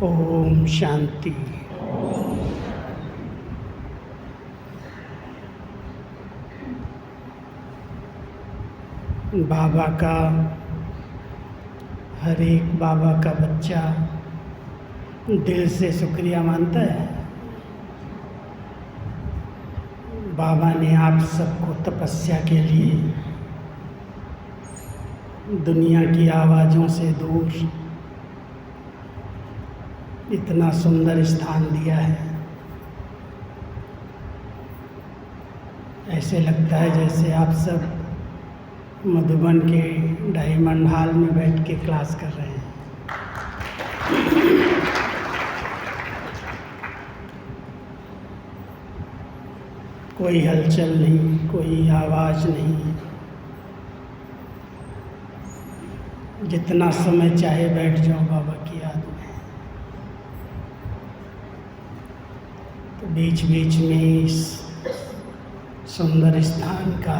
ओम शांति। बाबा का हर एक बाबा का बच्चा दिल से शुक्रिया मानता है। बाबा ने आप सबको तपस्या के लिए दुनिया की आवाज़ों से दूर इतना सुंदर स्थान दिया है। ऐसे लगता है जैसे आप सब मधुबन के डायमंड हॉल में बैठ के क्लास कर रहे हैं। कोई हलचल नहीं, कोई आवाज़ नहीं, जितना समय चाहे बैठ जाओ बाबा की याद में। तो बीच बीच में इस सुंदर स्थान का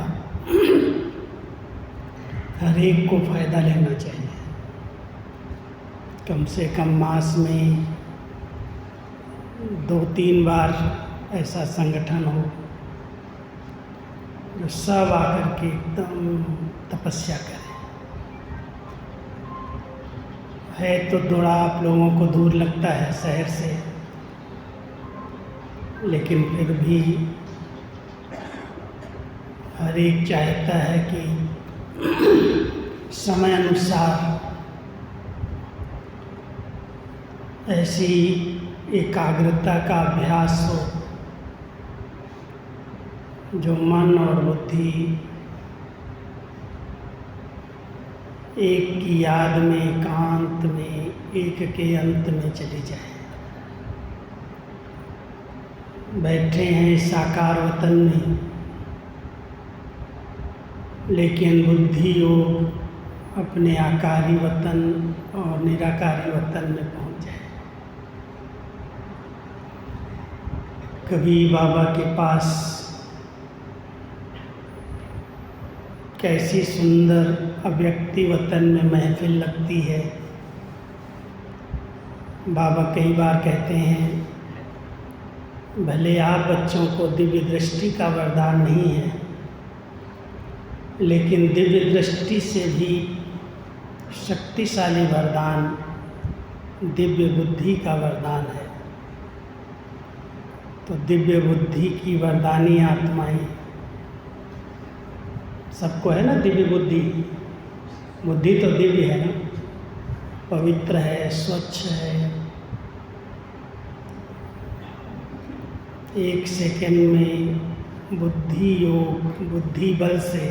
हर एक को फ़ायदा लेना चाहिए। कम से कम मास में 2-3 बार ऐसा संगठन हो जो सब आकर के एकदम तपस्या करें। है तो थोड़ा आप लोगों को दूर लगता है शहर से, लेकिन फिर भी हर एक चाहता है कि समय अनुसार ऐसी एकाग्रता का अभ्यास हो जो मन और बुद्धि एक की याद में, एकांत में, एक के अंत में चली जाए। बैठे हैं साकार वतन में, लेकिन बुद्धि योग अपने आकारी वतन और निराकारी वतन में पहुंच जाए। कभी बाबा के पास कैसी सुंदर अव्यक्ति वतन में महफिल लगती है। बाबा कई बार कहते हैं, भले आप बच्चों को दिव्य दृष्टि का वरदान नहीं है, लेकिन दिव्य दृष्टि से भी शक्तिशाली वरदान दिव्य बुद्धि का वरदान है। तो दिव्य बुद्धि की वरदानी आत्माएं, सबको है ना दिव्य बुद्धि। बुद्धि तो दिव्य है ना, पवित्र है, स्वच्छ है। एक सेकंड में बुद्धि योग, बुद्धि बल से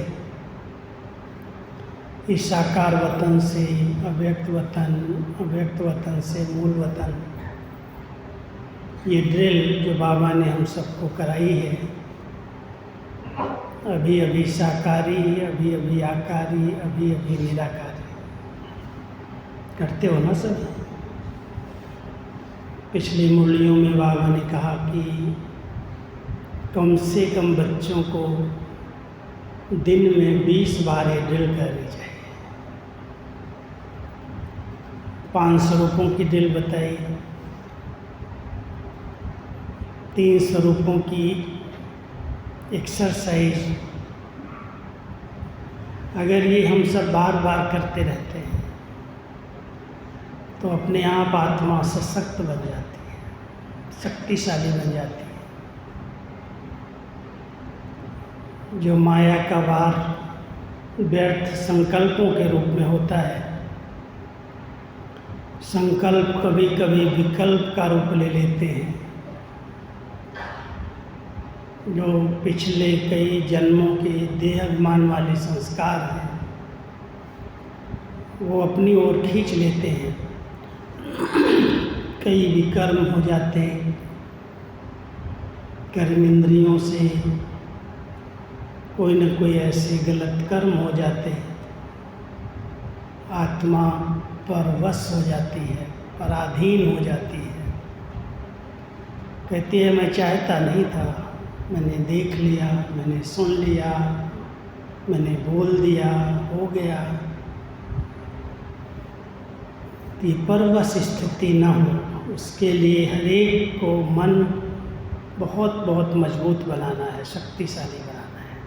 इस साकार वतन से अव्यक्त वतन, अव्यक्त वतन से मूल वतन, ये ड्रिल जो बाबा ने हम सबको कराई है, अभी अभी साकारी, अभी अभी आकारी, अभी अभी निराकारी, करते हो ना सब। पिछली मुरलियों में बाबा ने कहा कि कम से कम बच्चों को दिन में 20 बार ये ड्रिल करनी चाहिए। 5 स्वरूपों की ड्रिल बताई, 3 स्वरूपों की एक्सरसाइज। अगर ये हम सब बार बार करते रहते हैं तो अपने आप आत्मा सशक्त बन जाती है, शक्तिशाली बन जाती है। जो माया का वार व्यर्थ संकल्पों के रूप में होता है, संकल्प कभी कभी विकल्प का रूप ले लेते हैं। जो पिछले कई जन्मों के देहाभिमान वाले संस्कार हैं, वो अपनी ओर खींच लेते हैं। कई विकर्म हो जाते हैं, कर्म इंद्रियों से कोई न कोई ऐसे गलत कर्म हो जाते हैं। आत्मा परवश हो जाती है, पराधीन हो जाती है। कहती है मैं चाहता नहीं था, मैंने देख लिया, मैंने सुन लिया, मैंने बोल दिया, हो गया। ये परवश स्थिति न हो, उसके लिए हर एक को मन बहुत बहुत मजबूत बनाना है, शक्तिशाली बनाना है,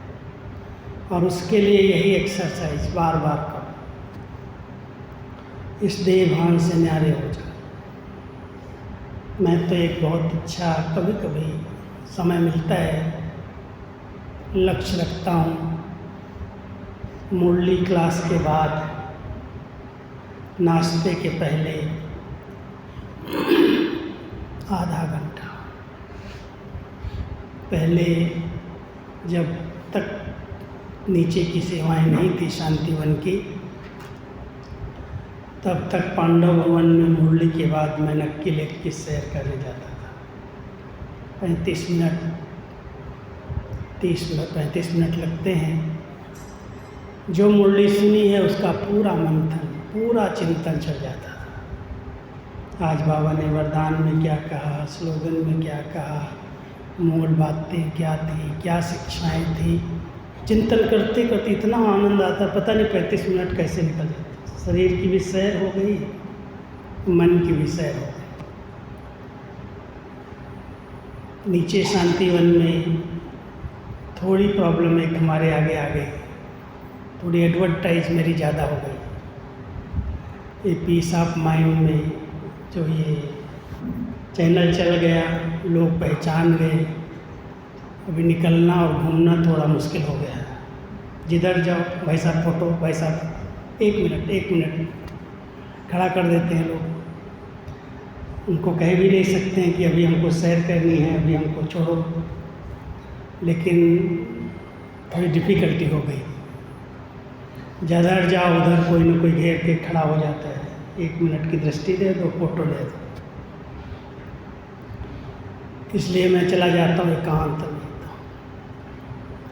और उसके लिए यही एक्सरसाइज बार बार करो। इस देह भान से न्यारे हो जाओ। मैं तो एक बहुत अच्छा, कभी कभी समय मिलता है, लक्ष्य रखता हूँ, मुरली क्लास के बाद नाश्ते के पहले आधा घंटा, पहले जब तक नीचे की सेवाएं नहीं थी शांतिवन की, तब तक पांडव भवन में मुरली के बाद मैं नक्की लेक की सैर करने जाता था। 35 मिनट लगते हैं। जो मुरली सुनी है उसका पूरा मंथन, पूरा चिंतन चल जाता था। आज बाबा ने वरदान में क्या कहा, स्लोगन में क्या कहा, मूल बातें क्या थी, क्या शिक्षाएं थी, चिंतन करते करते इतना आनंद आता, पता नहीं 35 मिनट कैसे निकल जाते। शरीर की भी सैर हो गई, मन की भी सैर हो गई। नीचे शांतिवन में थोड़ी प्रॉब्लम एक हमारे आगे आ गई, थोड़ी एडवर्टाइज मेरी ज़्यादा हो गई। ये पीस ऑफ माइंड में जो ये चैनल चल गया, लोग पहचान गए, अभी निकलना और घूमना थोड़ा मुश्किल हो गया। जिधर जाओ भाई साहब फ़ोटो, भाई साहब 1 मिनट खड़ा कर देते हैं लोग। उनको कह भी नहीं सकते हैं कि अभी हमको सैर करनी है, अभी हमको छोड़ो, लेकिन थोड़ी डिफ़िकल्टी हो गई। जिधर जाओ उधर कोई न कोई घेर के खड़ा हो जाता है, 1 मिनट की दृष्टि दे दो, फोटो ले दो। इसलिए मैं चला जाता हूँ एकांत में।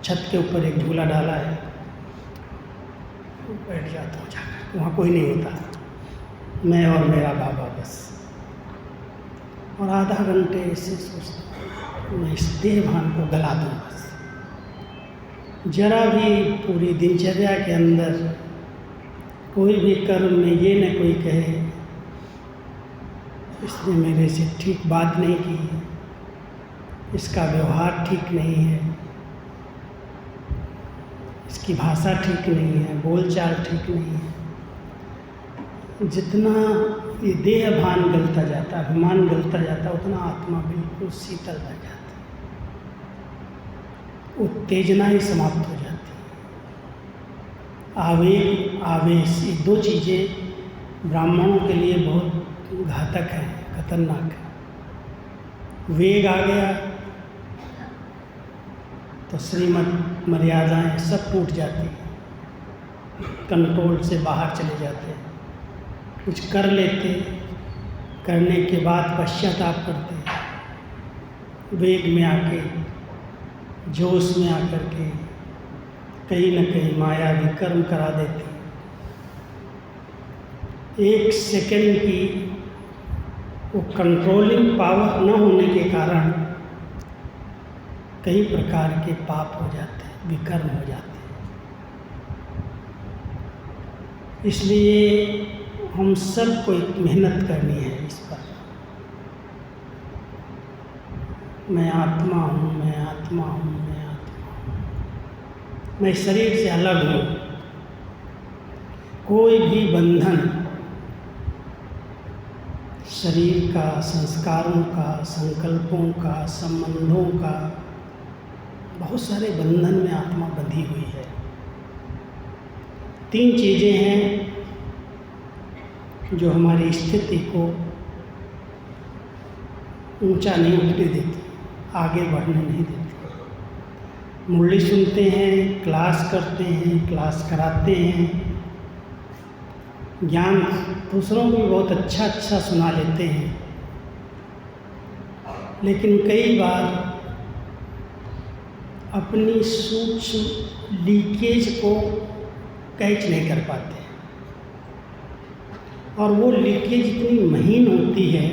छत के ऊपर एक झूला डाला है, बैठ जाता हूँ जाकर, वहाँ कोई नहीं होता, मैं और मेरा बाबा बस। और आधा घंटे से सोचता हूँ मैं इस देह भान को गला दूँ बस। जरा भी पूरी दिनचर्या के अंदर कोई भी कर्म में ये न कोई कहे इसने मेरे से ठीक बात नहीं की, इसका व्यवहार ठीक नहीं है, इसकी भाषा ठीक नहीं है, बोलचाल ठीक नहीं है। जितना ये देह भान गलता जाता, अभिमान गलता जाता, उतना आत्मा बिल्कुल शीतल रह जाती, उत्तेजना ही समाप्त हो जाती। आवेग, आवेश, ये 2 चीज़ें ब्राह्मणों के लिए बहुत घातक है, खतरनाक है। वेग आ गया तो श्रीमत मर्यादाएं सब टूट जाती, कंट्रोल से बाहर चले जाते हैं। कुछ कर लेते, करने के बाद पश्चाताप करते, वेग में आके, जोश में आकर के कहीं न कहीं माया विकर्म करा देती। 1 सेकंड की वो कंट्रोलिंग पावर न होने के कारण कई प्रकार के पाप हो जाते हैं, विकर्म हो जाते हैं। इसलिए हम सबको एक मेहनत करनी है इस पर। मैं आत्मा हूँ, मैं आत्मा हूँ, मैं आत्मा हूँ, मैं शरीर से अलग हूँ। कोई भी बंधन शरीर का, संस्कारों का, संकल्पों का, संबंधों का, बहुत सारे बंधन में आत्मा बंधी हुई है। 3 चीज़ें हैं जो हमारी स्थिति को ऊंचा नहीं उठने देती, आगे बढ़ने नहीं देती। मुरली सुनते हैं, क्लास करते हैं, क्लास कराते हैं, ज्ञान दूसरों को भी बहुत अच्छा सुना लेते हैं, लेकिन कई बार अपनी सूक्ष्म लीकेज को कैच नहीं कर पाते, और वो लीकेज इतनी महीन होती है,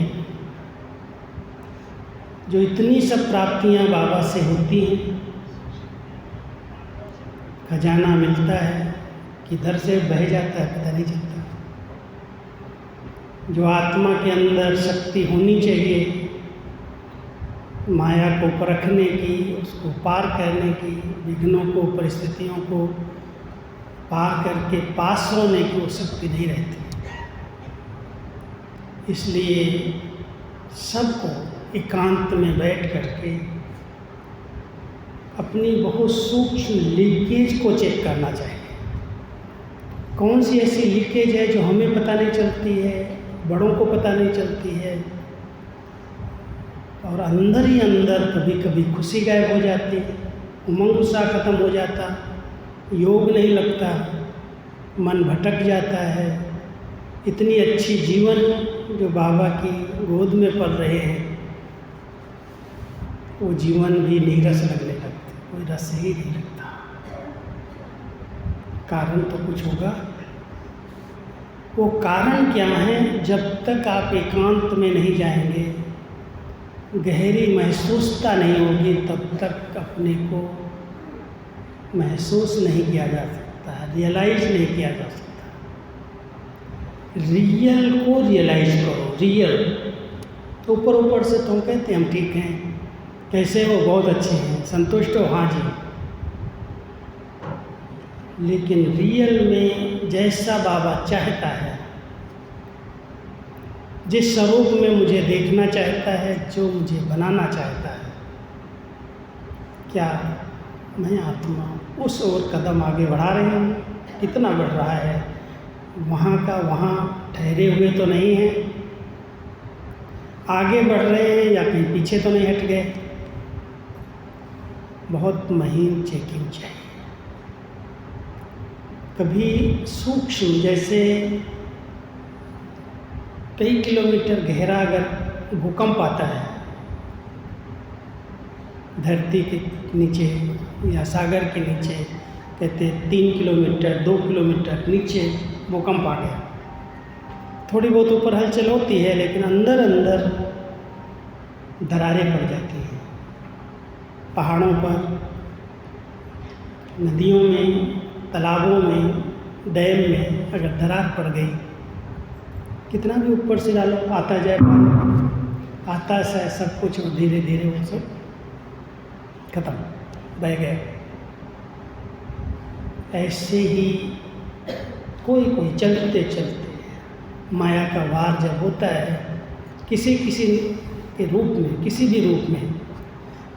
जो इतनी सब प्राप्तियां बाबा से होती हैं, खजाना मिलता है, किधर से बह जाता है पता नहीं चलता। जो आत्मा के अंदर शक्ति होनी चाहिए माया को परखने की, उसको पार करने की, विघ्नों को, परिस्थितियों को पार करके पास होने की वो शक्ति नहीं रहती। इसलिए सबको एकांत में बैठ करके अपनी बहुत सूक्ष्म लीकेज को चेक करना चाहिए। कौन सी ऐसी लीकेज है जो हमें पता नहीं चलती है, बड़ों को पता नहीं चलती है, और अंदर ही अंदर कभी कभी खुशी गायब हो जाती, उमंग उत्साह खत्म हो जाता, योग नहीं लगता, मन भटक जाता है। इतनी अच्छी जीवन जो बाबा की गोद में पल रहे हैं वो जीवन भी नीरस लगने लगते, कोई रस ही नहीं लगता। कारण तो कुछ होगा। वो कारण क्या है? जब तक आप एकांत में नहीं जाएंगे, गहरी महसूसता नहीं होगी, तब तक अपने को महसूस नहीं किया जा सकता, रियलाइज नहीं किया जा सकता। रियल को रियलाइज करो। रियल तो ऊपर ऊपर से तुम कहते हम ठीक हैं, कैसे हो, बहुत अच्छे हैं, संतुष्ट हो, हाँ जी, लेकिन रियल में जैसा बाबा चाहता है, जिस स्वरूप में मुझे देखना चाहता है, जो मुझे बनाना चाहता है, क्या मैं आत्मा उस ओर कदम आगे बढ़ा रही हूँ? कितना बढ़ रहा है? वहाँ का वहाँ ठहरे हुए तो नहीं हैं, आगे बढ़ रहे हैं या कहीं पीछे तो नहीं हट गए? बहुत महीन चेकिंग चाहिए। कभी सूक्ष्म, जैसे कई किलोमीटर गहरा अगर भूकंप आता है धरती के नीचे या सागर के नीचे, कहते 3 किलोमीटर 2 किलोमीटर नीचे भूकंप आ गया, थोड़ी बहुत ऊपर हलचल होती है लेकिन अंदर अंदर दरारें पड़ जाती हैं। पहाड़ों पर, नदियों में, तालाबों में, डैम में अगर दरार पड़ गई, कितना भी ऊपर से डालो, आता जाए पानी, आता है सब कुछ, और धीरे धीरे वो सब खत्म, बह गए। ऐसे ही कोई कोई चलते चलते माया का वार जब होता है किसी किसी के रूप में, किसी भी रूप में,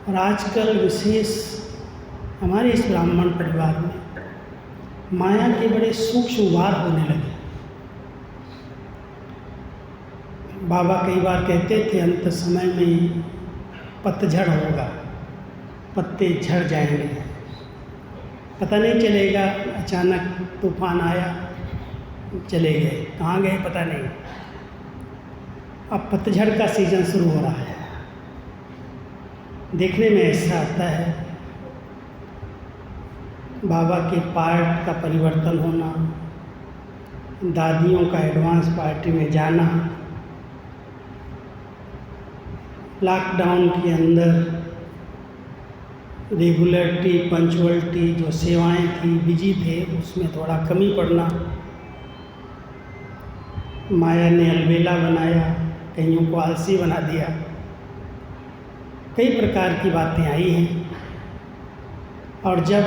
और आजकल विशेष हमारे इस ब्राह्मण परिवार में माया के बड़े सूक्ष्म वार होने लगे। बाबा कई बार कहते थे अंत समय में पतझड़ होगा, पत्ते झड़ जाएंगे, पता नहीं चलेगा, अचानक तूफान आया, चले गए, कहाँ गए पता नहीं। अब पतझड़ का सीजन शुरू हो रहा है। देखने में ऐसा आता है बाबा के पार्ट का परिवर्तन होना, दादियों का एडवांस पार्टी में जाना, लॉकडाउन के अंदर रेगुलरिटी, पंचुअलिटी, जो सेवाएं थी, बिजी थे, उसमें थोड़ा कमी पड़ना, माया ने अलबेला बनाया, कईयों को आलसी बना दिया, कई प्रकार की बातें आई हैं। और जब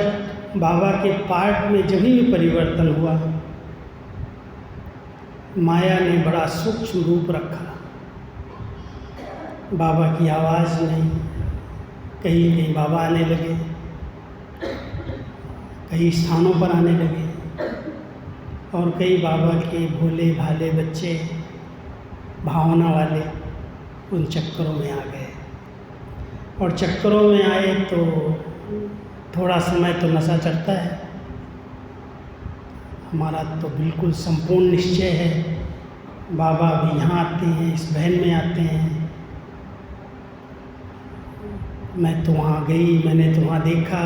बाबा के पार्ट में जब भी परिवर्तन हुआ, माया ने बड़ा सूक्ष्म रूप रखा। बाबा की आवाज़ नहीं, कहीं कहीं बाबा आने लगे, कई स्थानों पर आने लगे, और कई बाबा के भोले भाले बच्चे, भावना वाले, उन चक्करों में आ गए। और चक्करों में आए तो थोड़ा समय तो नशा चढ़ता है। हमारा तो बिल्कुल संपूर्ण निश्चय है, बाबा भी यहाँ आते हैं, इस बहन में आते हैं, मैं तो वहाँ गई, मैंने तो वहाँ देखा,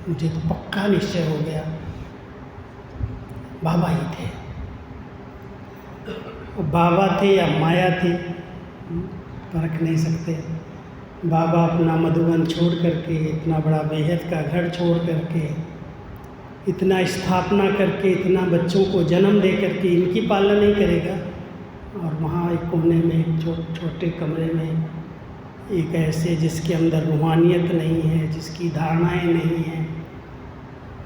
मुझे तो पक्का निश्चय हो गया बाबा ही थे। बाबा थे या माया थी, परख नहीं सकते। बाबा अपना मधुबन छोड़ करके, इतना बड़ा बेहद का घर छोड़ करके, इतना स्थापना करके, इतना बच्चों को जन्म दे करके इनकी पालना नहीं करेगा, और वहाँ एक कोने में एक छोटे कमरे में एक ऐसे जिसके अंदर रूहानियत नहीं है, जिसकी धारणाएं नहीं हैं,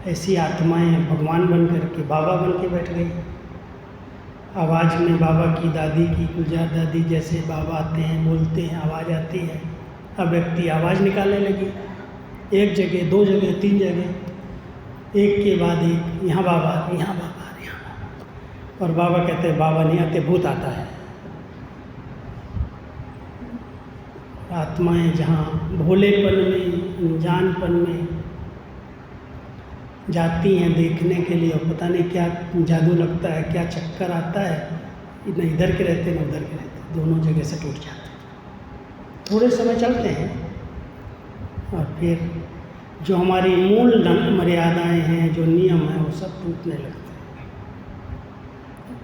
ऐसी आत्माएं भगवान बन करके बाबा बन के बैठ गई। आवाज़ में बाबा की दादी की गुलजार दादी जैसे बाबा आते हैं, बोलते हैं, आवाज़ आती है। अब व्यक्ति आवाज़ निकालने लगी, एक जगह, दो जगह, तीन जगह, एक के बाद एक, यहाँ बाबा, यहाँ बाबा, यहाँ बाबा। और बाबा कहते हैं बाबा नहीं आते, भूत आता है। आत्माएं जहाँ भोलेपन में, अनजानपन में जाती हैं देखने के लिए, और पता नहीं क्या जादू लगता है, क्या चक्कर आता है, न इधर के रहते न उधर के रहते, दोनों जगह से टूट जाते हैं। थोड़े समय चलते हैं और फिर जो हमारी मूल मर्यादाएं हैं, जो नियम हैं, वो सब टूटने लगते हैं।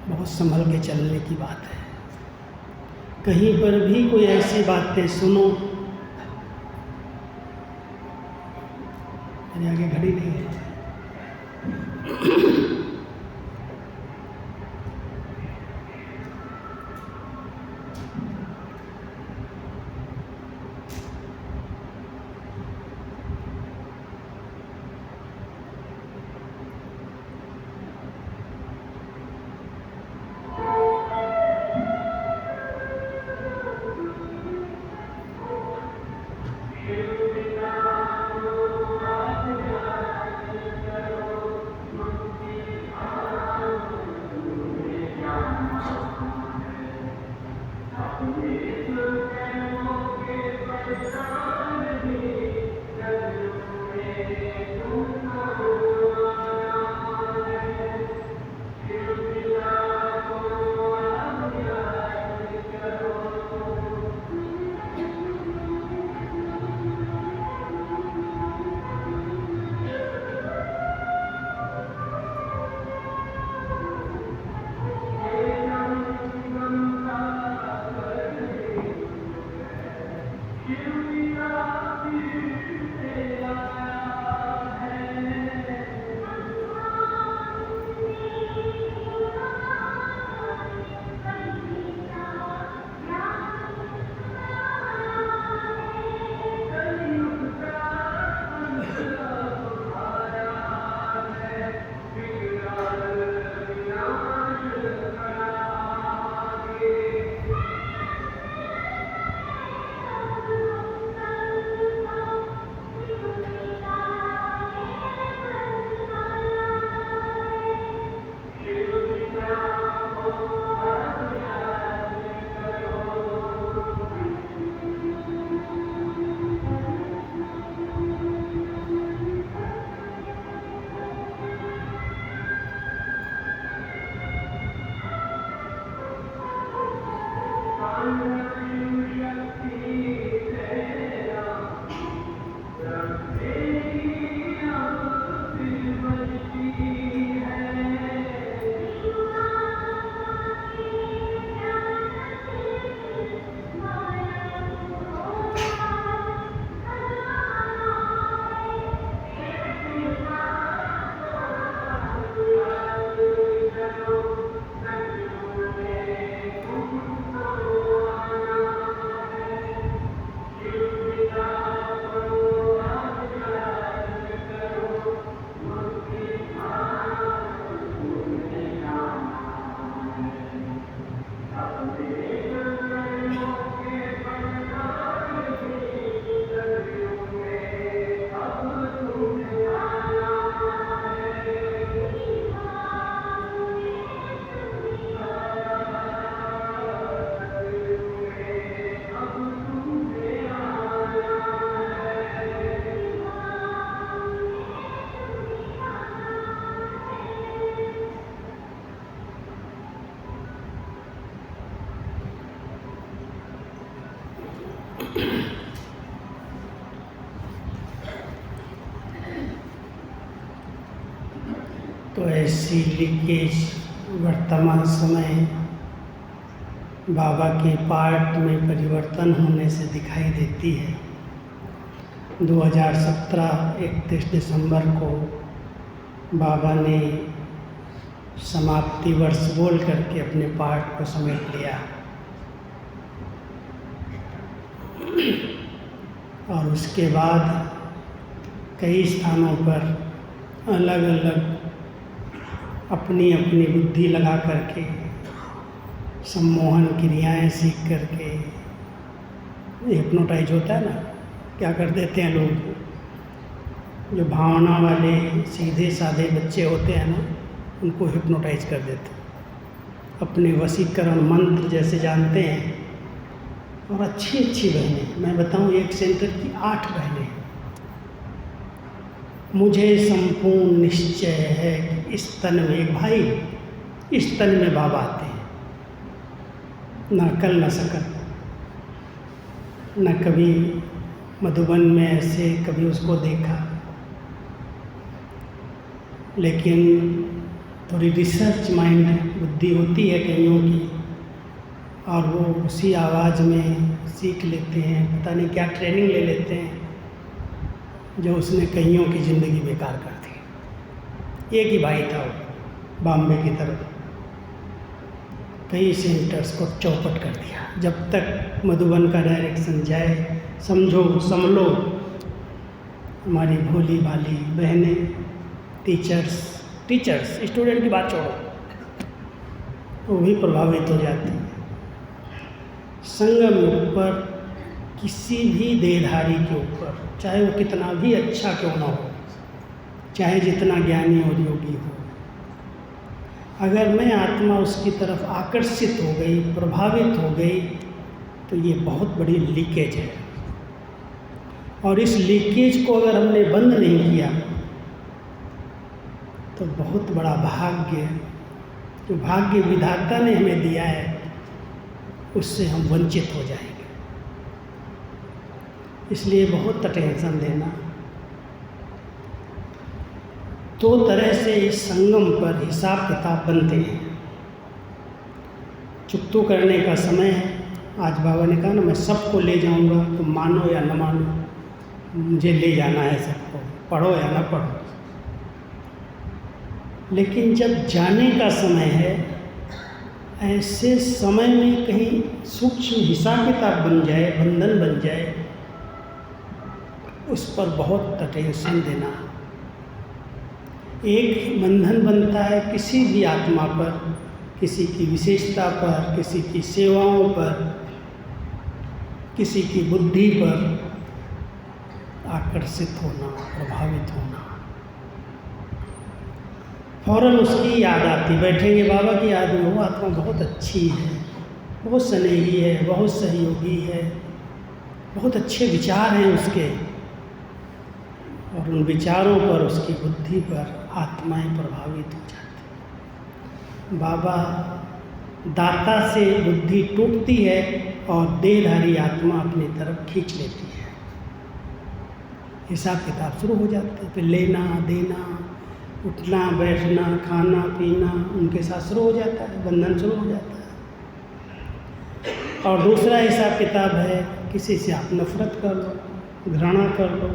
बहुत संभल के चलने की बात है। कहीं पर भी कोई ऐसी बातें सुनो, मेरे आगे घड़ी नहीं है। तो ऐसी लीकेज वर्तमान समय बाबा के पार्ट में परिवर्तन होने से दिखाई देती है। 2017 31 दिसंबर को बाबा ने समाप्ति वर्ष बोल करके अपने पाठ को समेट लिया। और उसके बाद कई स्थानों पर अलग अलग अपनी अपनी बुद्धि लगा करके सम्मोहन क्रियाएं सीख करके, हिप्नोटाइज होता है ना, क्या कर देते हैं लोग, जो भावना वाले सीधे साधे बच्चे होते हैं ना, उनको हिप्नोटाइज कर देते हैं, अपने वशीकरण मंत्र जैसे जानते हैं। और अच्छी अच्छी बहनें, मैं बताऊं, एक सेंटर की 8 बहनें, मुझे संपूर्ण निश्चय है कि इस तन में, एक भाई, इस तन में बाबा आते हैं, ना कल न सकल, न कभी मधुबन में ऐसे कभी उसको देखा, लेकिन थोड़ी रिसर्च माइंड बुद्धि होती है कईयों की, और वो उसी आवाज़ में सीख लेते हैं, पता नहीं क्या ट्रेनिंग ले लेते हैं, जो उसने कईयों की ज़िंदगी बेकार कर दी। एक ही भाई था वो, बॉम्बे की तरफ, कई सेंटर्स को चौपट कर दिया। जब तक मधुबन का डायरेक्शन जाए, समझो समलो, हमारी भोली भाली बहनें, टीचर्स, स्टूडेंट की बात छोड़ो, वो भी प्रभावित हो जाती है। संगम युग पर किसी भी देहधारी के ऊपर, चाहे वो कितना भी अच्छा क्यों ना हो, चाहे जितना ज्ञानी और योगी हो, अगर मैं आत्मा उसकी तरफ आकर्षित हो गई, प्रभावित हो गई, तो ये बहुत बड़ी लीकेज है। और इस लीकेज को अगर हमने बंद नहीं किया तो बहुत बड़ा भाग्य, जो भाग्य विधाता ने हमें दिया है, उससे हम वंचित हो जाएंगे। इसलिए बहुत अटेंशन देना। 2 तरह से इस संगम पर हिसाब किताब बनते हैं। चुकतू करने का समय है। आज बाबा ने कहा ना, मैं सबको ले जाऊंगा, तो मानो या न मानो, मुझे ले जाना है सबको, पढ़ो या ना पढ़ो। लेकिन जब जाने का समय है, ऐसे समय में कहीं सूक्ष्म हिसाब किताब बन जाए, बंधन बन जाए, उस पर बहुत अटेंशन देना। एक बंधन बनता है किसी भी आत्मा पर, किसी की विशेषता पर, किसी की सेवाओं पर, किसी की बुद्धि पर आकर्षित होना, प्रभावित होना। फौरन उसकी याद आती, बैठेंगे बाबा की याद में, वो आत्मा बहुत अच्छी है, बहुत स्नेही है, बहुत सहयोगी है, बहुत अच्छे विचार हैं उसके, और उन विचारों पर, उसकी बुद्धि पर आत्माएं प्रभावित हो जाती। बाबा दाता से बुद्धि टूटती है और देहधारी आत्मा अपनी तरफ खींच लेती है। हिसाब किताब शुरू हो जाते हैं, फिर लेना देना, उठना बैठना, खाना पीना उनके साथ शुरू हो जाता है, बंधन शुरू हो जाता है। और दूसरा हिसाब किताब है, किसी से आप नफरत कर लो, घृणा कर लो,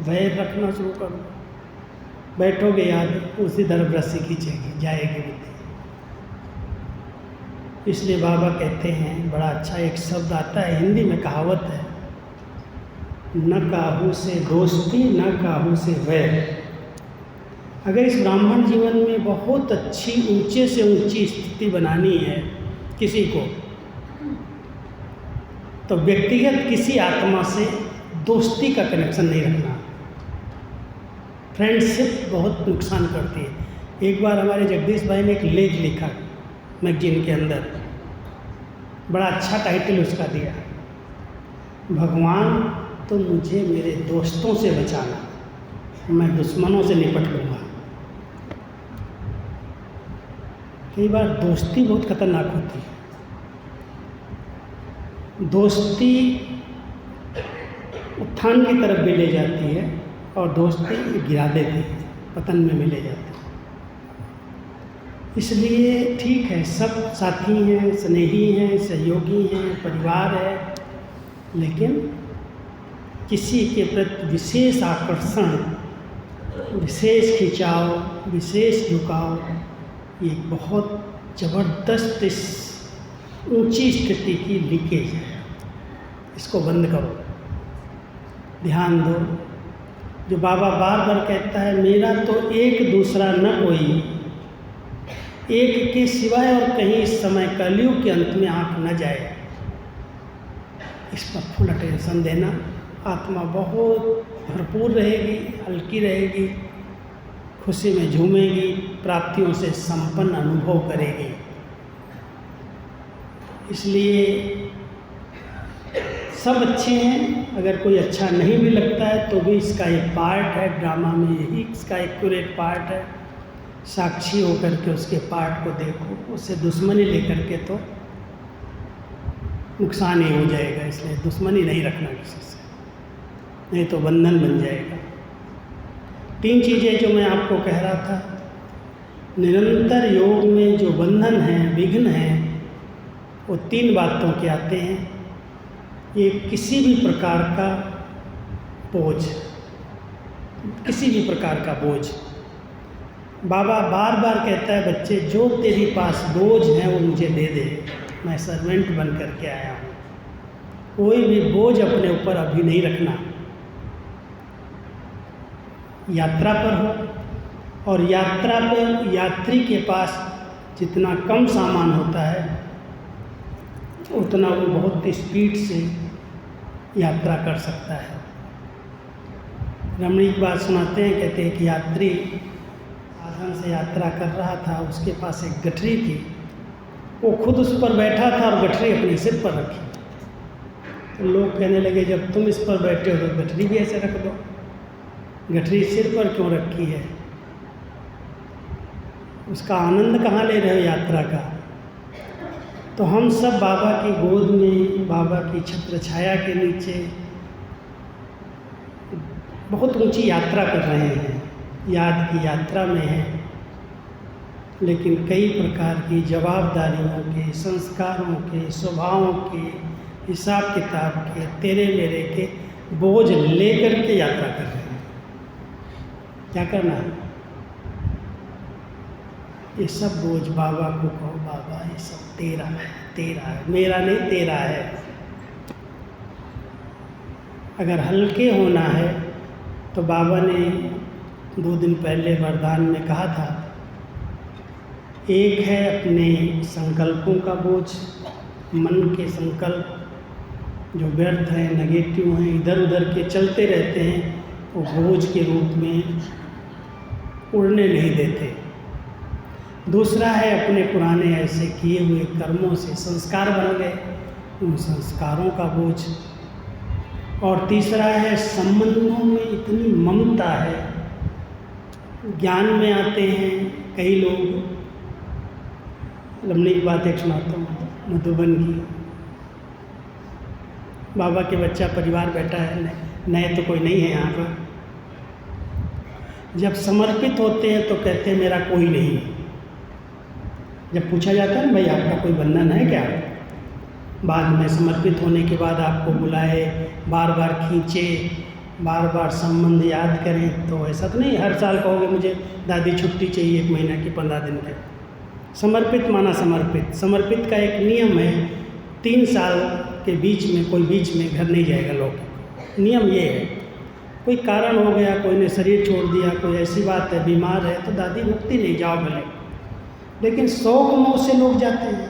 वैर रखना शुरू कर लो, बैठोगे याद, उसी तरफ रस्सी खींचेगी, जाएगी बुद्धि। इसलिए बाबा कहते हैं, बड़ा अच्छा एक शब्द आता है, हिंदी में कहावत है, न काहू से दोस्ती न काहू से वैर। अगर इस ब्राह्मण जीवन में बहुत अच्छी ऊंचे से ऊंची स्थिति बनानी है किसी को, तो व्यक्तिगत किसी आत्मा से दोस्ती का कनेक्शन नहीं रखना। फ्रेंडशिप बहुत नुकसान करती है। एक बार हमारे जगदीश भाई ने एक लेख लिखा मैगजीन के अंदर, बड़ा अच्छा टाइटल उसका दिया, भगवान तो मुझे मेरे दोस्तों से बचाना, मैं दुश्मनों से निपट लूँगा। कई बार दोस्ती बहुत खतरनाक होती है। दोस्ती उत्थान की तरफ भी ले जाती है और दोस्ती गिरा देती है, पतन में भी ले जाती है। इसलिए ठीक है, सब साथी हैं, स्नेही हैं, सहयोगी हैं, परिवार है, लेकिन किसी के प्रति विशेष आकर्षण, विशेष खिंचाव, विशेष झुकाव ये एक बहुत ज़बरदस्त इस ऊंची स्थिति की लीकेज है। इसको बंद करो, ध्यान दो। जो बाबा बार बार कहता है, मेरा तो एक दूसरा न कोई, एक के सिवाय और कहीं इस समय कलयुग के अंत में आँख न जाए। इस पर फुल अटेंशन देना, आत्मा बहुत भरपूर रहेगी, हल्की रहेगी, खुशी में झूमेगी, प्राप्तियों से संपन्न अनुभव करेगी। इसलिए सब अच्छे हैं, अगर कोई अच्छा नहीं भी लगता है तो भी इसका एक पार्ट है, ड्रामा में यही इसका एक्यूरेट पार्ट है। साक्षी होकर के उसके पार्ट को देखो, उससे दुश्मनी लेकर के तो नुकसान ही हो जाएगा। इसलिए दुश्मनी नहीं रखना किसी से, नहीं तो बंधन बन जाएगा। 3 चीज़ें जो मैं आपको कह रहा था, निरंतर योग में जो बंधन हैं, विघ्न हैं, वो 3 बातों के आते हैं। ये किसी भी प्रकार का बोझ, किसी भी प्रकार का बोझ। बाबा बार बार कहता है, बच्चे जो तेरे पास बोझ है वो मुझे दे दे, मैं सर्वेंट बन करके आया हूँ। कोई भी बोझ अपने ऊपर अभी नहीं रखना। यात्रा पर हो, और यात्रा पर यात्री के पास जितना कम सामान होता है उतना वो बहुत स्पीड से यात्रा कर सकता है। रमणीक बात सुनाते हैं, कहते हैं कि यात्री साधन से यात्रा कर रहा था, उसके पास एक गठरी थी, वो खुद उस पर बैठा था और गठरी अपने सिर पर रखी। तो लोग कहने लगे, जब तुम इस पर बैठे हो तो गठरी भी ऐसे रख दो, गठरी सिर पर क्यों रखी है? उसका आनंद कहाँ ले रहे हो यात्रा का? तो हम सब बाबा की गोद में, बाबा की छत्र छाया के नीचे बहुत ऊंची यात्रा कर रहे हैं, याद की यात्रा में हैं, लेकिन कई प्रकार की जवाबदारियों के, संस्कारों के, स्वभावों के, हिसाब किताब के, तेरे मेरे के बोझ लेकर के यात्रा कर रहे हैं। क्या करना है? ये सब बोझ बाबा को कहो, बाबा ये सब तेरा है, तेरा है, मेरा नहीं तेरा है। अगर हल्के होना है तो बाबा ने 2 दिन पहले वरदान में कहा था, एक है अपने संकल्पों का बोझ, मन के संकल्प जो व्यर्थ हैं, नेगेटिव हैं, इधर उधर के चलते रहते हैं, वो बोझ के रूप में उड़ने नहीं देते। दूसरा है अपने पुराने ऐसे किए हुए कर्मों से संस्कार बन गए, उन संस्कारों का बोझ। और तीसरा है संबंधों में इतनी ममता है। ज्ञान में आते हैं कई लोग, लंबी बात एक सुनाता हूँ मधुबन की। बाबा के बच्चा परिवार बैठा है, नए तो कोई नहीं है यहाँ पर। जब समर्पित होते हैं तो कहते हैं मेरा कोई नहीं। जब पूछा जाता है ना, भाई आपका कोई बंधन है क्या, बाद में समर्पित होने के बाद आपको बुलाए, बार बार खींचे, बार बार संबंध याद करें, तो ऐसा तो नहीं हर साल कहोगे मुझे दादी छुट्टी चाहिए 1 महीना की, 15 दिन की। समर्पित माना समर्पित। समर्पित का एक नियम है, 3 साल के बीच में कोई बीच में घर नहीं जाएगा लोग। नियम ये है, कोई कारण हो गया, कोई ने शरीर छोड़ दिया, कोई ऐसी बात है, बीमार है, तो दादी रुकती नहीं, जाओ भले। लेकिन 100 मोह से लोग जाते हैं,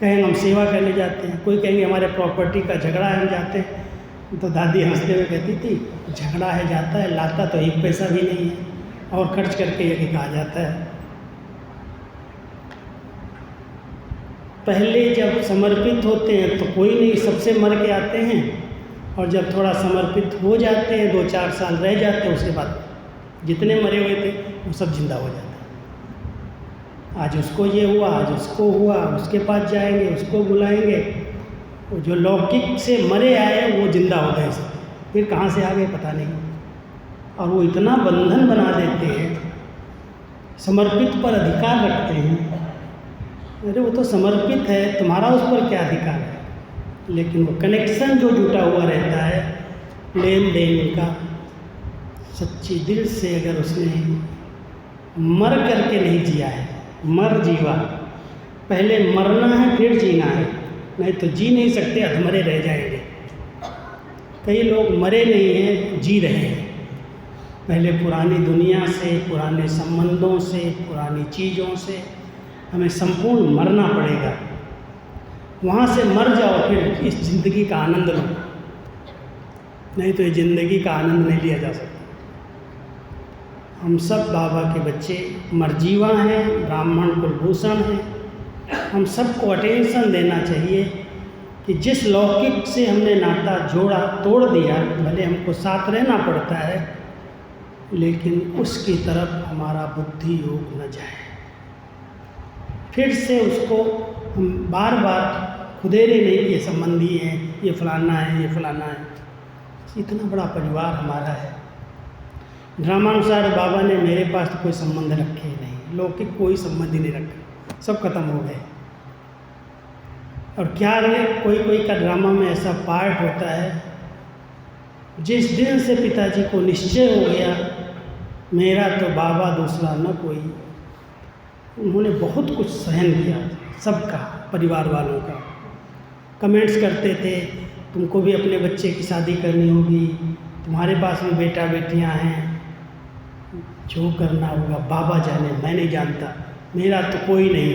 कहेंगे हम सेवा करने जाते हैं, कोई कहेंगे हमारे प्रॉपर्टी का झगड़ा है हम जाते हैं। तो दादी हंसते हुए कहती थी, झगड़ा है जाता है, लाता तो 1 पैसा भी नहीं है, और खर्च करके ये कहा जाता है। पहले जब समर्पित होते हैं तो कोई नहीं, सबसे मर के आते हैं, और जब थोड़ा समर्पित हो जाते हैं, 2-4 साल रह जाते हैं, उसके बाद जितने मरे हुए थे वो सब जिंदा हो जाते हैं। आज उसको ये हुआ, आज उसको हुआ, उसके पास जाएंगे, उसको बुलाएंगे। जो लौकिक से मरे आए वो जिंदा हो गए सब, फिर कहाँ से आ गए पता नहीं। और वो इतना बंधन बना देते हैं, समर्पित पर अधिकार रखते हैं। अरे वो तो समर्पित है, तुम्हारा उस पर क्या अधिकार है? लेकिन वो कनेक्शन जो जुटा हुआ रहता है, लेन देन का, सच्ची दिल से अगर उसने मर करके नहीं जिया है, मर जीवा, पहले मरना है फिर जीना है, नहीं तो जी नहीं सकते, अधमरे रह जाएंगे। कई लोग मरे नहीं हैं, जी रहे हैं। पहले पुरानी दुनिया से, पुराने संबंधों से, पुरानी चीज़ों से हमें संपूर्ण मरना पड़ेगा। वहाँ से मर जाओ, फिर इस ज़िंदगी का आनंद लो, नहीं तो ये ज़िंदगी का आनंद नहीं लिया जा सकता। हम सब बाबा के बच्चे मरजीवा हैं, ब्राह्मण कुलभूषण हैं। हम सबको अटेंशन देना चाहिए कि जिस लौकिक से हमने नाता जोड़ा, तोड़ दिया, भले हमको साथ रहना पड़ता है, लेकिन उसकी तरफ हमारा बुद्धि योग न जाए। फिर से उसको हम बार बार खुदेरे नहीं कि ये संबंधी हैं, ये फलाना है, ये फलाना है। इतना बड़ा परिवार हमारा है। ड्रामानुसार बाबा ने मेरे पास तो कोई संबंध रखे ही नहीं, लौकिक कोई संबंध ही नहीं रखा, सब खत्म हो गए। और क्या है, कोई का ड्रामा में ऐसा पार्ट होता है, जिस दिन से पिताजी को निश्चय हो गया मेरा तो बाबा दूसरा न कोई, उन्होंने बहुत कुछ सहन किया, सबका, परिवार वालों का। कमेंट्स करते थे, तुमको भी अपने बच्चे की शादी करनी होगी, तुम्हारे पास भी बेटा बेटियां हैं, जो करना होगा बाबा जाने, मैं नहीं जानता, मेरा तो कोई नहीं।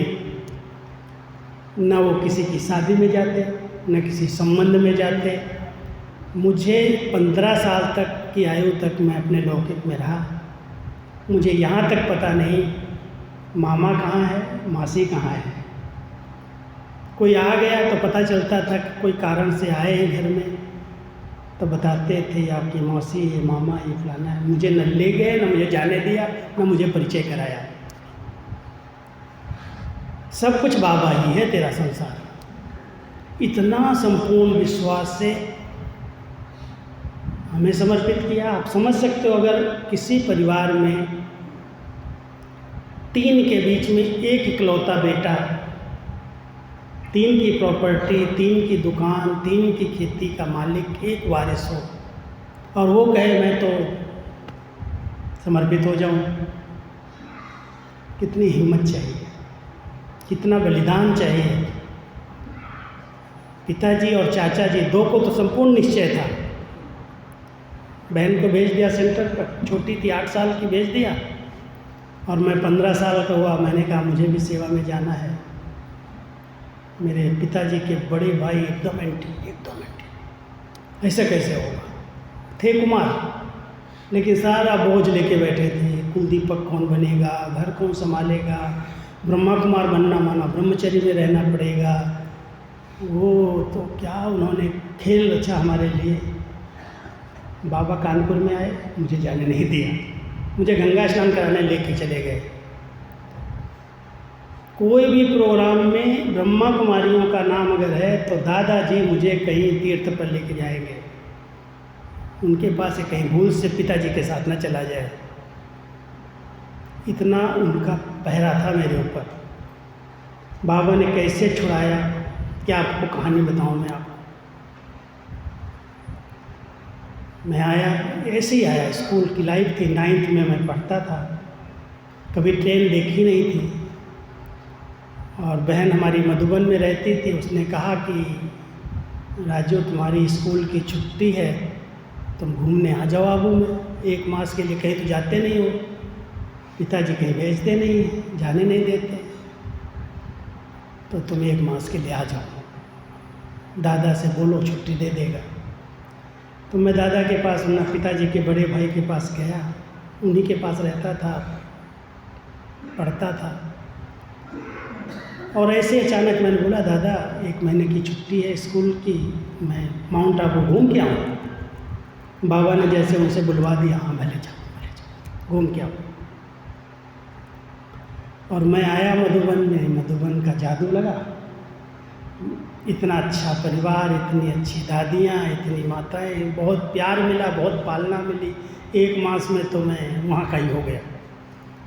न वो किसी की शादी में जाते, न किसी संबंध में जाते। मुझे 15 साल तक की आयु तक मैं अपने लौकिक में रहा। मुझे यहाँ तक पता नहीं मामा कहाँ है, मासी कहाँ है। कोई आ गया तो पता चलता था कि कोई कारण से आए हैं घर में, तो बताते थे आपकी मौसी, ये मामा, ये फलाना है। मुझे न ले गए, न मुझे जाने दिया, न मुझे परिचय कराया। सब कुछ बाबा ही है, तेरा संसार। इतना संपूर्ण विश्वास से हमें समर्पित किया। आप समझ सकते हो, अगर किसी परिवार में 3 के बीच में एक इकलौता बेटा, 3 की प्रॉपर्टी, 3 की दुकान, 3 की खेती का मालिक, एक वारिस हो, और वो कहे मैं तो समर्पित हो जाऊं, कितनी हिम्मत चाहिए, कितना बलिदान चाहिए। पिताजी और चाचा जी 2 को तो संपूर्ण निश्चय था। बहन को भेज दिया सेंटर पर, छोटी थी 8 साल की, भेज दिया, और मैं 15 साल का हुआ। मैंने कहा मुझे भी सेवा में जाना है। मेरे पिताजी के बड़े भाई एकदम एंटी, ऐसा कैसे होगा। थे कुमार, लेकिन सारा बोझ लेके बैठे थे। कुलदीपक कौन बनेगा, घर कौन संभालेगा, ब्रह्मा कुमार बनना माना ब्रह्मचर्य में रहना पड़ेगा। वो तो क्या उन्होंने खेल रचा हमारे लिए। बाबा कानपुर में आए, मुझे जाने नहीं दिया, मुझे गंगा स्नान कराने लेके चले गए। कोई भी प्रोग्राम में ब्रह्मा कुमारियों का नाम अगर है तो दादाजी मुझे कहीं तीर्थ पर लेके जाएंगे। उनके पास कहीं भूल से पिताजी के साथ न चला जाए, इतना उनका पहरा था मेरे ऊपर। बाबा ने कैसे छुड़ाया, क्या आपको कहानी बताऊं मैं आपको। मैं आया, ऐसे ही आया, स्कूल की लाइफ थी, 9th में मैं पढ़ता था, कभी ट्रेन देखी नहीं थी। और बहन हमारी मधुबन में रहती थी, उसने कहा कि राजू तुम्हारी स्कूल की छुट्टी है, तुम घूमने आ जाओ आबू में 1 मास के लिए। कहीं तो जाते नहीं हो, पिताजी कहीं भेजते नहीं, जाने नहीं देते, तो तुम 1 मास के लिए आ जाओ, दादा से बोलो छुट्टी दे देगा। तो मैं दादा के पास, अपना पिताजी के बड़े भाई के पास गया, उन्हीं के पास रहता था, पढ़ता था। और ऐसे अचानक मैंने बोला, दादा 1 महीने की छुट्टी है स्कूल की, मैं माउंट आबू घूम के आऊँ। बाबा ने जैसे उनसे बुलवा दिया, हाँ भले जाओ घूम के आओ। और मैं आया मधुबन में, मधुबन का जादू लगा। इतना अच्छा परिवार, इतनी अच्छी दादियाँ, इतनी माताएं, बहुत प्यार मिला, बहुत पालना मिली। 1 मास में तो मैं वहाँ का ही हो गया।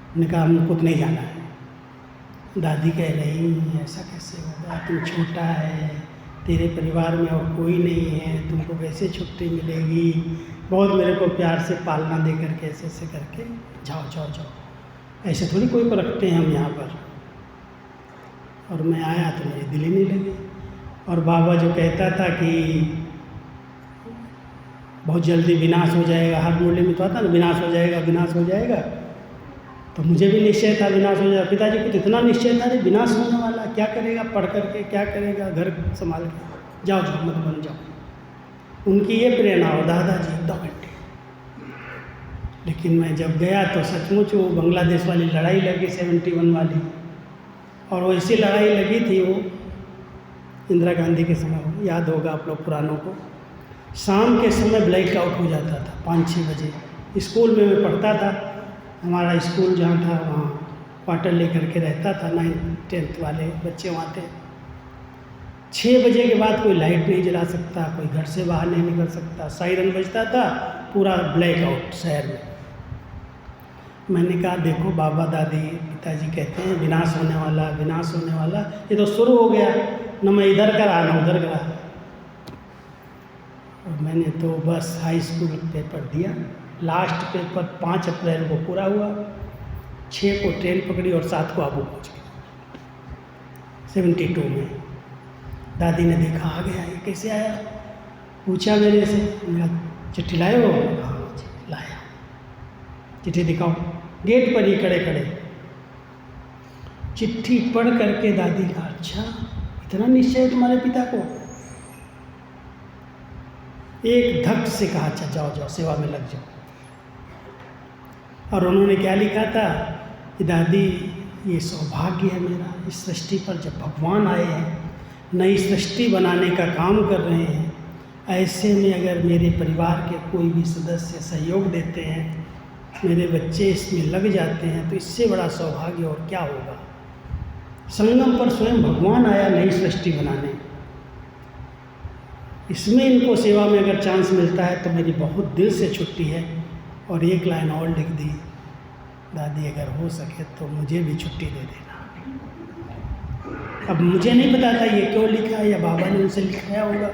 मैंने कहा हमको तो नहीं जाना है। दादी कह रही ऐसा कैसे होगा, तुम छोटा है, तेरे परिवार में और कोई नहीं है, तुमको कैसे छुट्टी मिलेगी। बहुत मेरे को प्यार से पालना दे करके ऐसे ऐसे करके जाओ जाओ जाओ। ऐसे थोड़ी कोई को रखते हैं हम यहाँ पर। और मैं आया तो मेरी दिल ही नहीं लगी। और बाबा जो कहता था कि बहुत जल्दी विनाश हो जाएगा, हर मुरली में तो आता ना विनाश हो जाएगा विनाश हो जाएगा, तो मुझे भी निश्चय था विनाश हो जाएगा। पिताजी को तो इतना निश्चय था अरे विनाश होने वाला, क्या करेगा पढ़ करके, क्या करेगा घर संभाल के, जाओ जाओ मत बन जाओ। उनकी ये प्रेरणा और दादाजी 2 घंटे। लेकिन मैं जब गया तो सचमुच वो बांग्लादेश वाली लड़ाई लगी 71 वाली, और वो ऐसी लड़ाई लगी थी वो इंदिरा गांधी के समय, याद होगा आप लोग पुरानों को। शाम के समय ब्लैकआउट हो जाता था 5-6 बजे। स्कूल में मैं पढ़ता था, हमारा स्कूल जहाँ था वहाँ क्वार्टर लेकर के रहता था, 9th-10th वाले बच्चे वहाँ थे। 6 बजे के बाद कोई लाइट नहीं जला सकता, कोई घर से बाहर नहीं निकल सकता, सायरन बजता था, पूरा ब्लैकआउट शहर में। मैंने कहा देखो बाबा दादी पिताजी कहते हैं विनाश होने वाला विनाश होने वाला, ये तो शुरू हो गया, न मैं इधर करा न उधर करा। और मैंने तो बस हाई स्कूल पेपर दिया, लास्ट पेपर 5 अप्रैल को पूरा हुआ, 6 को ट्रेन पकड़ी और 7 को आबू पहुँच गई 72 में। दादी ने देखा आ गया, ये कैसे आया, पूछा मेरे से, मेरा चिट्ठी लाए हो? हाँ लाया। चिट्ठी दिखाओ। गेट पर ही खड़े खड़े चिट्ठी पढ़ करके दादी का अच्छा इतना निश्चय है तुम्हारे पिता को। एक धक से कहा अच्छा जाओ जाओ सेवा में लग जाओ। और उन्होंने क्या लिखा था कि दादी ये सौभाग्य है मेरा, इस सृष्टि पर जब भगवान आए हैं, नई सृष्टि बनाने का काम कर रहे हैं, ऐसे में अगर मेरे परिवार के कोई भी सदस्य सहयोग देते हैं, मेरे बच्चे इसमें लग जाते हैं, तो इससे बड़ा सौभाग्य और क्या होगा। संगम पर स्वयं भगवान आया नई सृष्टि बनाने, इसमें इनको सेवा में अगर चांस मिलता है तो मेरी बहुत दिल से छुट्टी है। और एक लाइन और लिख दी, दादी अगर हो सके तो मुझे भी छुट्टी दे देना। अब मुझे नहीं पता था ये क्यों लिखा या बाबा ने उनसे लिखाया होगा।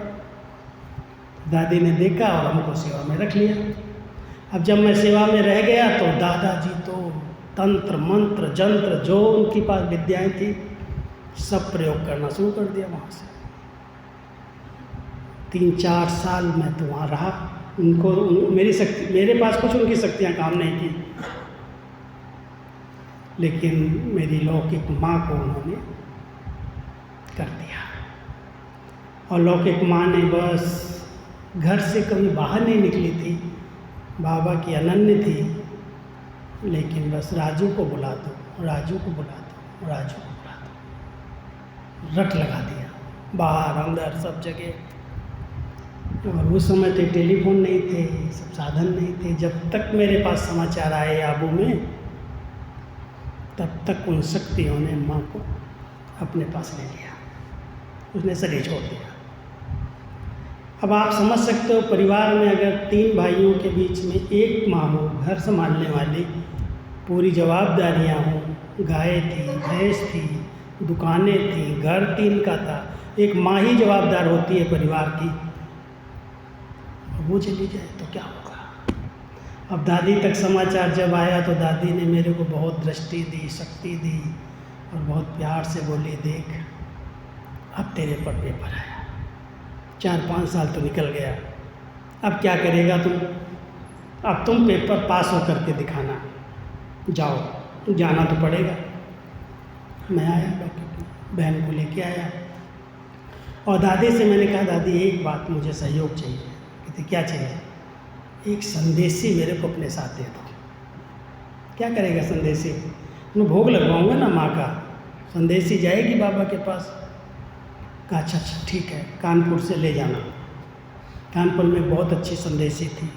दादी ने देखा और हमको सेवा में रख लिया। अब जब मैं सेवा में रह गया तो दादाजी तो तंत्र मंत्र जंत्र जो उनके पास विद्याएं थी सब प्रयोग करना शुरू कर दिया। वहाँ से 3-4 साल मैं तो वहाँ रहा। उनको मेरी शक्ति, मेरे पास कुछ उनकी शक्तियाँ काम नहीं की, लेकिन मेरी लौकिक माँ को उन्होंने कर दिया। और लौकिक माँ ने बस घर से कभी बाहर नहीं निकली थी, बाबा की अनन्य थी, लेकिन बस राजू को बुला दो राजू को बुला दो राजू को बुला दो, रट लगा दिया बाहर अंदर सब जगह। और उस समय तो टेलीफोन नहीं थे, सब साधन नहीं थे। जब तक मेरे पास समाचार आए आबू में, तब तक उन शक्तियों ने माँ को अपने पास ले लिया, उसने शरीर छोड़ दिया। अब आप समझ सकते हो परिवार में अगर 3 भाइयों के बीच में एक माँ हो, घर संभालने वाली, पूरी जवाबदारियाँ हों, गाय थी, भैंस थी, दुकानें थी, घर 3 का था, एक माँ ही जवाबदार होती है परिवार की, वो चली जाए तो क्या होगा। अब दादी तक समाचार जब आया तो दादी ने मेरे को बहुत दृष्टि दी, शक्ति दी और बहुत प्यार से बोली, देख अब तेरे पर पेपर आया, 4-5 साल तो निकल गया, अब क्या करेगा तुम, अब तुम पेपर पास हो करके दिखाना, जाओ जाना तो पड़ेगा। मैं आया, डॉक्टर बहन को लेके आया और दादी से मैंने कहा दादी एक बात मुझे सहयोग चाहिए। कहते क्या चाहिए? एक संदेशी मेरे को अपने साथ दे दो। क्या करेगा संदेशी? मैं भोग लगवाऊंगा ना माँ का, संदेशी जाएगी बाबा के पास। कहा अच्छा अच्छा ठीक है, कानपुर से ले जाना। कानपुर में बहुत अच्छी संदेशी थी,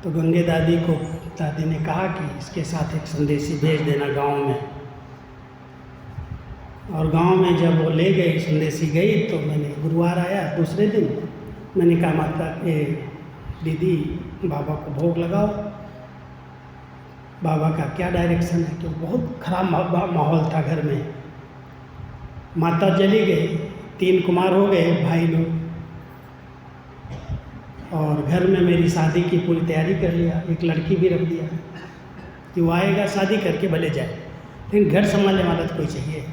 तो गंगे दादी को दादी ने कहा कि इसके साथ एक संदेशी भेज देना गांव में। और गांव में जब वो ले गई, संदेशी गई, तो मैंने गुरुवार आया दूसरे दिन, मैंने कहा माता दीदी बाबा को भोग लगाओ, बाबा का क्या डायरेक्शन है, क्यों बहुत खराब माहौल था घर में। माता चली गई, 3 कुमार हो गए भाई लोग, और घर में मेरी शादी की पूरी तैयारी कर लिया, एक लड़की भी रख दिया कि वो आएगा शादी करके भले जाए, लेकिन घर संभालने वाला तो कोई चाहिए।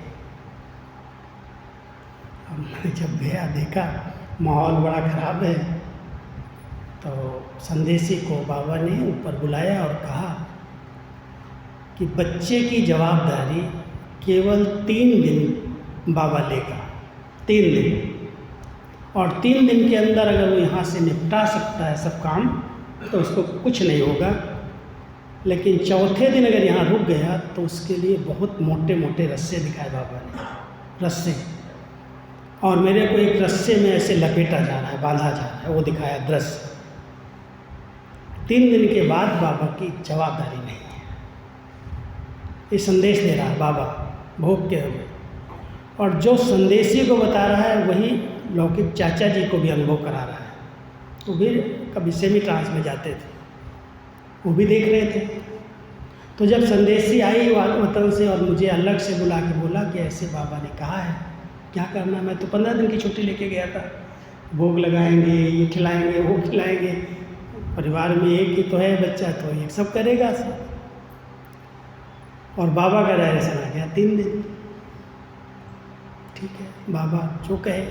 मैं जब गया देखा माहौल बड़ा ख़राब है, तो संदेशी को बाबा ने ऊपर बुलाया और कहा कि बच्चे की जवाबदारी केवल 3 दिन बाबा लेगा, 3 दिन, और 3 दिन के अंदर अगर वो यहाँ से निपटा सकता है सब काम तो उसको कुछ नहीं होगा, लेकिन चौथे दिन अगर यहाँ रुक गया तो उसके लिए बहुत मोटे मोटे रस्से दिखाए बाबा ने, रस्से, और मेरे को एक रस्से में ऐसे लपेटा जा रहा है, बांधा जा रहा है, वो दिखाया दृश्य। 3 दिन के बाद बाबा की जवाबदारी नहीं है, ये संदेश दे रहा है बाबा भोग के हुए, और जो संदेशी को बता रहा है वही लौकिक चाचा जी को भी अनुभव करा रहा है। वो भी कभी सेमी ट्रांस में जाते थे, वो भी देख रहे थे। तो जब संदेशी आई वतन से और मुझे अलग से बुला के बोला कि ऐसे बाबा ने कहा है, क्या करना, मैं तो 15 दिन की छुट्टी लेके गया था, भोग लगाएंगे, ये खिलाएंगे, वो खिलाएंगे, परिवार में एक ही तो है बच्चा, तो ये सब करेगा सब, और बाबा का डायरेक्शन आ गया 3 दिन। ठीक है, बाबा जो कहे।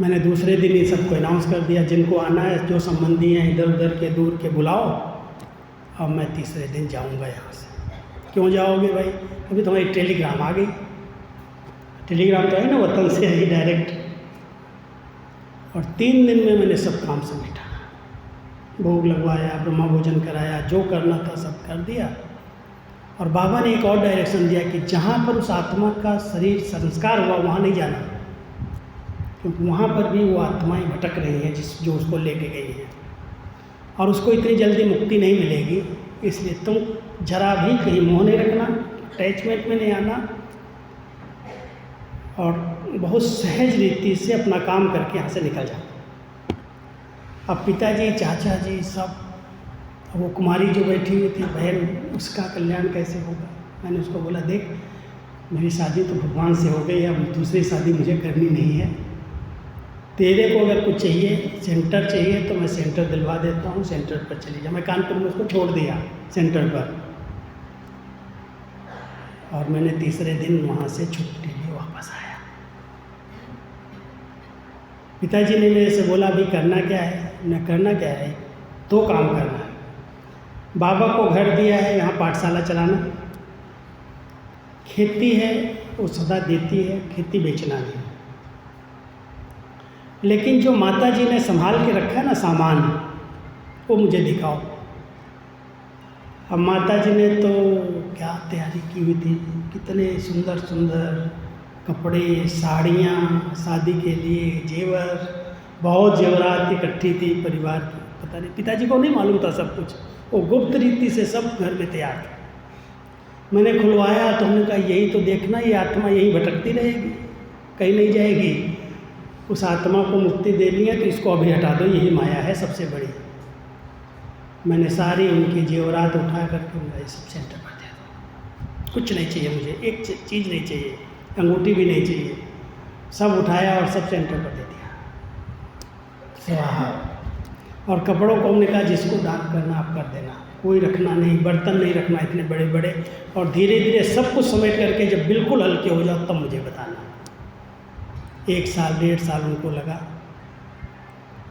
मैंने दूसरे दिन ही सबको अनाउंस कर दिया, जिनको आना है, जो संबंधी हैं इधर उधर के दूर के बुलाओ, अब मैं तीसरे दिन जाऊंगा यहाँ से। क्यों जाओगे भाई, अभी तुम्हारी टेलीग्राम आ गई, टेलीग्राम तो है ना वतन से ही डायरेक्ट, और 3 दिन में मैंने सब काम समेटा, भोग लगवाया, ब्रह्मा भोजन कराया, जो करना था सब कर दिया। और बाबा ने एक और डायरेक्शन दिया कि जहाँ पर उस आत्मा का शरीर संस्कार हुआ वहाँ नहीं जाना, क्योंकि वहाँ पर भी वो आत्माएं भटक रही हैं जो उसको लेके गई हैं, और उसको इतनी जल्दी मुक्ति नहीं मिलेगी। इसलिए तुम जरा भी कहीं मोह नहीं रखना, अटैचमेंट में नहीं आना, और बहुत सहज रीति से अपना काम करके यहाँ से निकल जाओ। अब पिताजी, चाचा जी सब, वो कुमारी जो बैठी हुई थी बहन, उसका कल्याण कैसे होगा। मैंने उसको बोला, देख मेरी शादी तो भगवान से हो गई, अब दूसरी शादी मुझे करनी नहीं है, तेरे को अगर कुछ चाहिए, सेंटर चाहिए तो मैं सेंटर दिलवा देता हूँ, सेंटर पर चली जा। मैं कानपुर में उसको छोड़ दिया सेंटर पर, और मैंने तीसरे दिन वहाँ से छुट्टी लिए वापस आया। पिताजी ने मेरे से बोला, अभी करना क्या है। न करना क्या है, 2 काम करना है। बाबा को घर दिया है यहाँ पाठशाला चलाना, खेती है वो सदा देती है, खेती बेचना नहीं। लेकिन जो माता जी ने संभाल के रखा है ना सामान, वो मुझे दिखाओ। अब माता जी ने तो क्या तैयारी की हुई थी, कितने सुंदर सुंदर कपड़े, साड़ियाँ, शादी के लिए जेवर, बहुत जेवरात इकट्ठी थी परिवार की। पता नहीं, पिताजी को नहीं मालूम था सब कुछ, वो गुप्त रीति से सब घर में तैयार था। मैंने खुलवाया तो हमने कहा, यही तो देखना, ये आत्मा यही भटकती रहेगी, कहीं नहीं जाएगी। उस आत्मा को मुक्ति देनी है तो इसको अभी हटा दो, यही माया है सबसे बड़ी। मैंने सारी उनकी जेवरात उठा करके उनका ये सब सेंटर पर दे दिया। कुछ नहीं चाहिए मुझे, एक चीज़ नहीं चाहिए, अंगूठी भी नहीं चाहिए, सब उठाया और सब सेंटर पर दे दिया। स्वाहा। और कपड़ों को हमने कहा, जिसको दान करना आप कर देना, कोई रखना नहीं, बर्तन नहीं रखना इतने बड़े बड़े, और धीरे धीरे सब कुछ समेट करके जब बिल्कुल हल्के हो जाओ तब मुझे बताना। 1 साल 1.5 साल उनको लगा।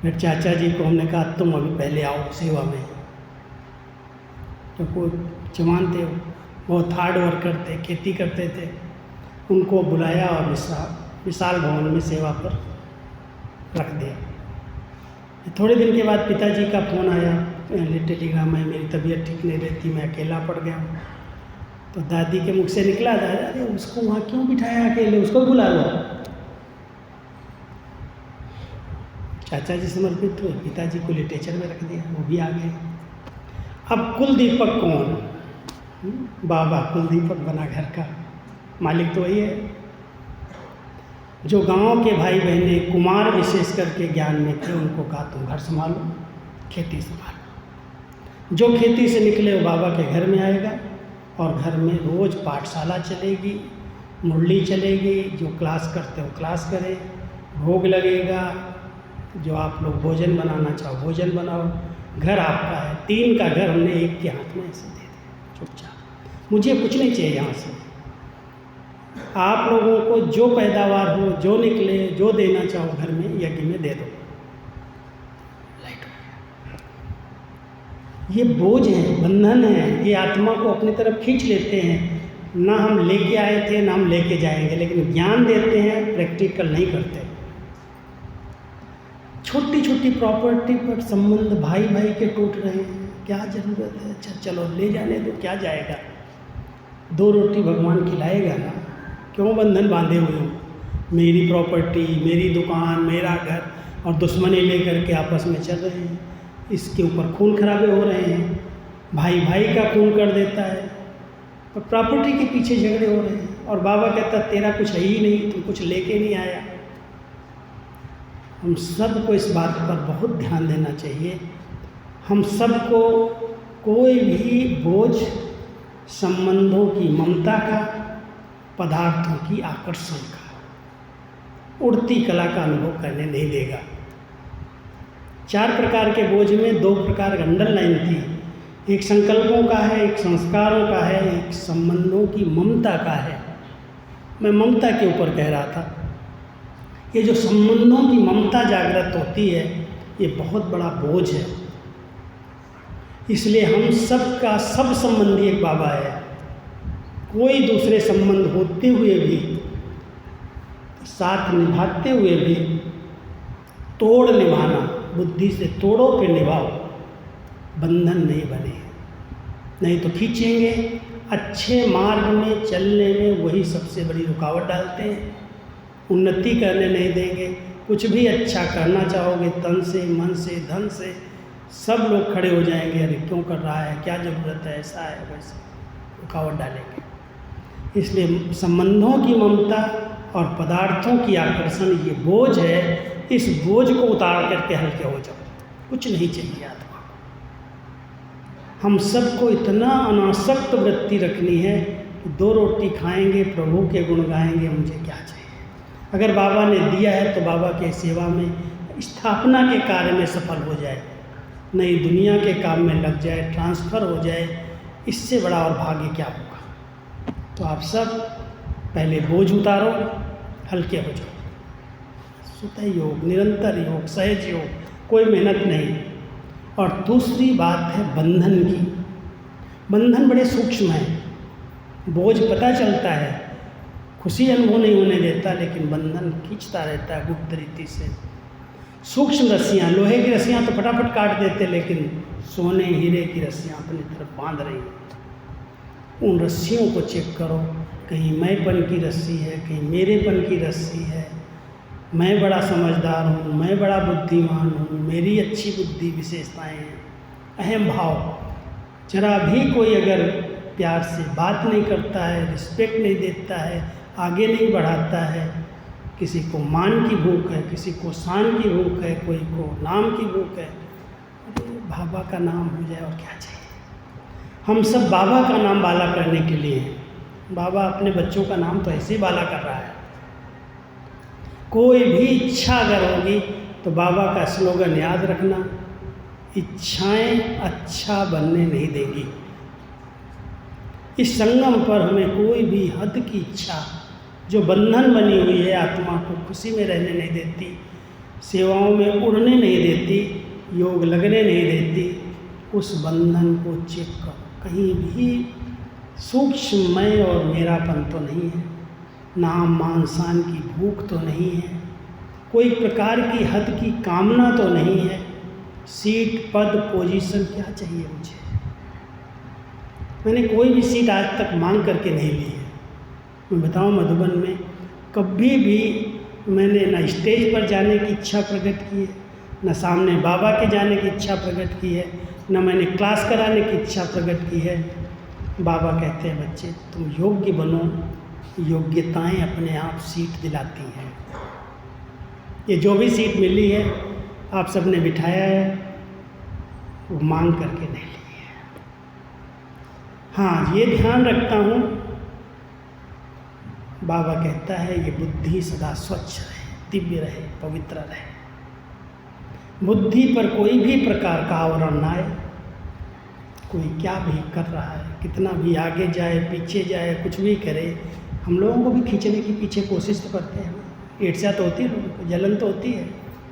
फिर चाचा जी को हमने कहा, तुम अभी पहले आओ सेवा में, तो कोई जवान थे, बहुत हार्ड वर्कर थे, खेती करते थे, उनको बुलाया और विशाल भवन में सेवा पर रख दिया। थोड़े दिन के बाद पिताजी का फ़ोन आया, टेलीग्राम है, मेरी तबीयत ठीक नहीं रहती, मैं अकेला पड़ गया हूँ। तो दादी के मुख से निकला, अरे उसको वहाँ क्यों बिठाया अकेले, उसको बुला लो। चाचा जी समर्पित हुए, पिताजी को लिटरेचर में रख दिया, वो भी आ गए। अब कुल दीपक कौन, बाबा कुल दीपक बना घर का, मालिक तो वही है। जो गांव के भाई बहने कुमार विशेष करके ज्ञान में थे, उनको कहा तुम घर संभालो, खेती संभालो। जो खेती से निकले वो बाबा के घर में आएगा, और घर में रोज़ पाठशाला चलेगी, मुरली चलेगी, जो क्लास करते हो क्लास करें, भोग लगेगा, जो आप लोग भोजन बनाना चाहो भोजन बनाओ, घर आपका है। 3 का घर हमने एक के हाथ में ऐसे दे दिया चुपचाप। मुझे कुछ नहीं चाहिए यहाँ से। आप लोगों को जो पैदावार हो, जो निकले, जो देना चाहो घर में यज्ञ में दे दो। लाइट हो गया। ये बोझ है, बंधन है, ये आत्मा को अपनी तरफ खींच लेते हैं। ना हम लेके आए थे ना हम लेके जाएंगे, लेकिन ज्ञान देते हैं, प्रैक्टिकल नहीं करते। छोटी छोटी प्रॉपर्टी पर संबंध भाई भाई के टूट रहे हैं, क्या ज़रूरत है? अच्छा चलो ले जाने दो, क्या जाएगा? 2 रोटी भगवान खिलाएगा ना, क्यों बंधन बांधे हुए हो? मेरी प्रॉपर्टी, मेरी दुकान, मेरा घर, और दुश्मनी लेकर के आपस में चल रहे हैं। इसके ऊपर खून खराबे हो रहे हैं, भाई भाई का खून कर देता है, पर प्रॉपर्टी के पीछे झगड़े हो रहे हैं। और बाबा कहता तेरा कुछ है ही नहीं, तुम कुछ लेके नहीं आया। हम सबको इस बात पर बहुत ध्यान देना चाहिए। हम सबको कोई भी बोझ संबंधों की ममता का, पदार्थों की आकर्षण का, उड़ती कला का अनुभव करने नहीं देगा। 4 प्रकार के बोझ में 2 प्रकार अंडरलाइन थी। एक संकल्पों का है, एक संस्कारों का है, एक संबंधों की ममता का है। मैं ममता के ऊपर कह रहा था। ये जो संबंधों की ममता जागृत होती है, ये बहुत बड़ा बोझ है। इसलिए हम सबका सब संबंधी एक बाबा है। कोई दूसरे संबंध होते हुए भी, साथ निभाते हुए भी तोड़ निभाना, बुद्धि से तोड़ो फिर निभाओ, बंधन नहीं बने। नहीं तो खींचेंगे। अच्छे मार्ग में चलने में वही सबसे बड़ी रुकावट डालते हैं, उन्नति करने नहीं देंगे। कुछ भी अच्छा करना चाहोगे तन से, मन से, धन से, सब लोग खड़े हो जाएंगे, अरे क्यों कर रहा है, क्या ज़रूरत है, ऐसा है वैसा, रुकावट डालेंगे। इसलिए संबंधों की ममता और पदार्थों की आकर्षण ये बोझ है। इस बोझ को उतार करके हल्के हो जाओ, कुछ नहीं चाहिए आत्मा को। हम सबको इतना अनासक्त वृत्ति रखनी है कि 2 रोटी खाएंगे, प्रभु के गुण गाएंगे, मुझे क्या चाहिए। अगर बाबा ने दिया है तो बाबा के सेवा में, स्थापना के कार्य में सफल हो जाए, नई दुनिया के काम में लग जाए, ट्रांसफ़र हो जाए, इससे बड़ा और भाग्य क्या होगा। तो आप सब पहले बोझ उतारो, हल्के हो जाओ। स्वतः योग, निरंतर योग, सहज योग, कोई मेहनत नहीं। और दूसरी बात है बंधन की। बंधन बड़े सूक्ष्म है। बोझ पता चलता है, खुशी अनुभव नहीं होने देता, लेकिन बंधन खींचता रहता है गुप्त रीति से। सूक्ष्म रस्सियाँ, लोहे की रस्सियाँ तो फटाफट काट देते, लेकिन सोने हीरे की रस्सियाँ अपनी तरफ बांध रही हैं। उन रस्सियों को चेक करो, कहीं मैंपन की रस्सी है, कहीं मेरेपन की रस्सी है, मैं बड़ा समझदार हूँ, मैं बड़ा बुद्धिमान हूँ, मेरी अच्छी बुद्धि विशेषताएँ हैं, अहम भाव। जरा भी कोई अगर प्यार से बात नहीं करता है, रिस्पेक्ट नहीं देता है, आगे नहीं बढ़ाता है, किसी को मान की भूख है, किसी को शान की भूख है, कोई को नाम की भूख है, बाबा का नाम हो जाए और क्या चाहिए। हम सब बाबा का नाम बाला करने के लिए हैं। बाबा अपने बच्चों का नाम तो ऐसे ही बाला कर रहा है। कोई भी इच्छा अगर होगी तो बाबा का स्लोगन याद रखना, इच्छाएं अच्छा बनने नहीं देगी। इस संगम पर हमें कोई भी हद की इच्छा जो बंधन बनी हुई है, आत्मा को खुशी में रहने नहीं देती, सेवाओं में उड़ने नहीं देती, योग लगने नहीं देती, उस बंधन को चेक करो। कहीं भी सूक्ष्म मैं और मेरापन तो नहीं है, नाम मान शान की भूख तो नहीं है, कोई प्रकार की हद की कामना तो नहीं है, सीट पद पोजीशन क्या चाहिए मुझे। मैंने कोई भी सीट आज तक मांग करके नहीं ली है। मैं बताऊं, मधुबन में कभी भी मैंने ना स्टेज पर जाने की इच्छा प्रकट की है, न सामने बाबा के जाने की इच्छा प्रकट की है, न मैंने क्लास कराने की इच्छा प्रकट की है। बाबा कहते हैं बच्चे तुम योग्य बनो, योग्यताएं अपने आप सीट दिलाती हैं। ये जो भी सीट मिली है आप सब ने बिठाया है, वो मांग करके नहीं ली है। हाँ, ये ध्यान रखता हूँ, बाबा कहता है ये बुद्धि सदा स्वच्छ रहे, दिव्य रहे, पवित्र रहे। बुद्धि पर कोई भी प्रकार का आवरण ना आए। कोई क्या भी कर रहा है, कितना भी आगे जाए पीछे जाए, कुछ भी करे, हम लोगों को भी खींचने की पीछे कोशिश तो करते हैं, ईर्ष्या तो होती है, लोगों को जलन तो होती है।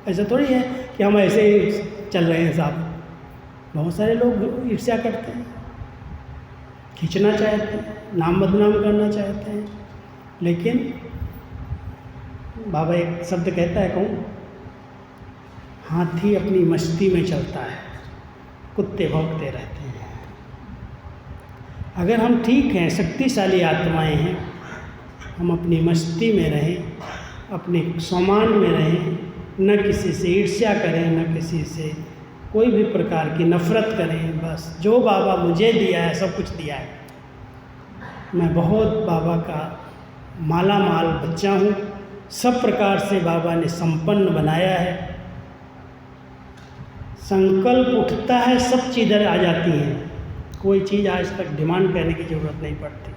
ऐसा थोड़ी है कि हम ऐसे ही चल रहे हैं साहब, बहुत सारे लोग ईर्ष्या करते हैं, खींचना चाहते हैं, नाम बदनाम करना चाहते हैं। लेकिन बाबा एक शब्द कहता है, कहूँ, हाथी अपनी मस्ती में चलता है, कुत्ते भौंकते रहते हैं। अगर हम ठीक हैं, शक्तिशाली आत्माएं हैं, हम अपनी मस्ती में रहें, अपने सम्मान में रहें, न किसी से ईर्ष्या करें, न किसी से कोई भी प्रकार की नफ़रत करें। बस जो बाबा मुझे दिया है सब कुछ दिया है। मैं बहुत बाबा का माला माल बच्चा हूँ, सब प्रकार से बाबा ने संपन्न बनाया है। संकल्प उठता है, सब चीज़ें आ जाती हैं। कोई चीज़ आज तक डिमांड करने की ज़रूरत नहीं पड़ती,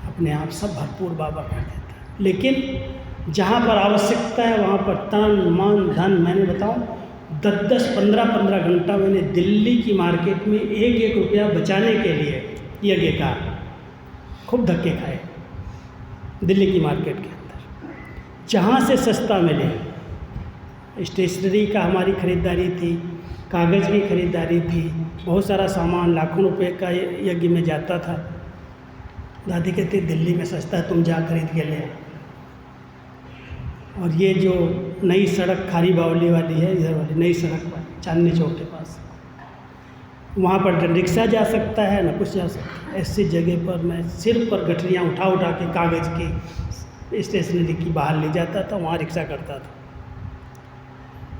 अपने आप सब भरपूर बाबा कर देता है। लेकिन जहाँ पर आवश्यकता है वहाँ पर तन मन धन, मैंने बताऊँ 10-10, 15-15 घंटा मैंने दिल्ली की मार्केट में 1-1 रुपया बचाने के लिए यज्ञ का खूब धक्के खाए। दिल्ली की मार्केट के अंदर जहाँ से सस्ता मिले, स्टेशनरी का हमारी ख़रीदारी थी, कागज़ की ख़रीदारी थी, बहुत सारा सामान लाखों रुपए का यज्ञ में जाता था। दादी कहती दिल्ली में सस्ता है, तुम जा खरीद के ले। और ये जो नई सड़क खारी बावली वाली है, इधर वाली नई सड़क पर चांदनी चौक के पास, वहाँ पर रिक्शा जा सकता है ना कुछ जा सकता है। ऐसी जगह पर मैं सिर पर गठरियाँ उठा उठा के कागज़ की स्टेशनरी की बाहर ले जाता था, वहाँ रिक्शा करता था।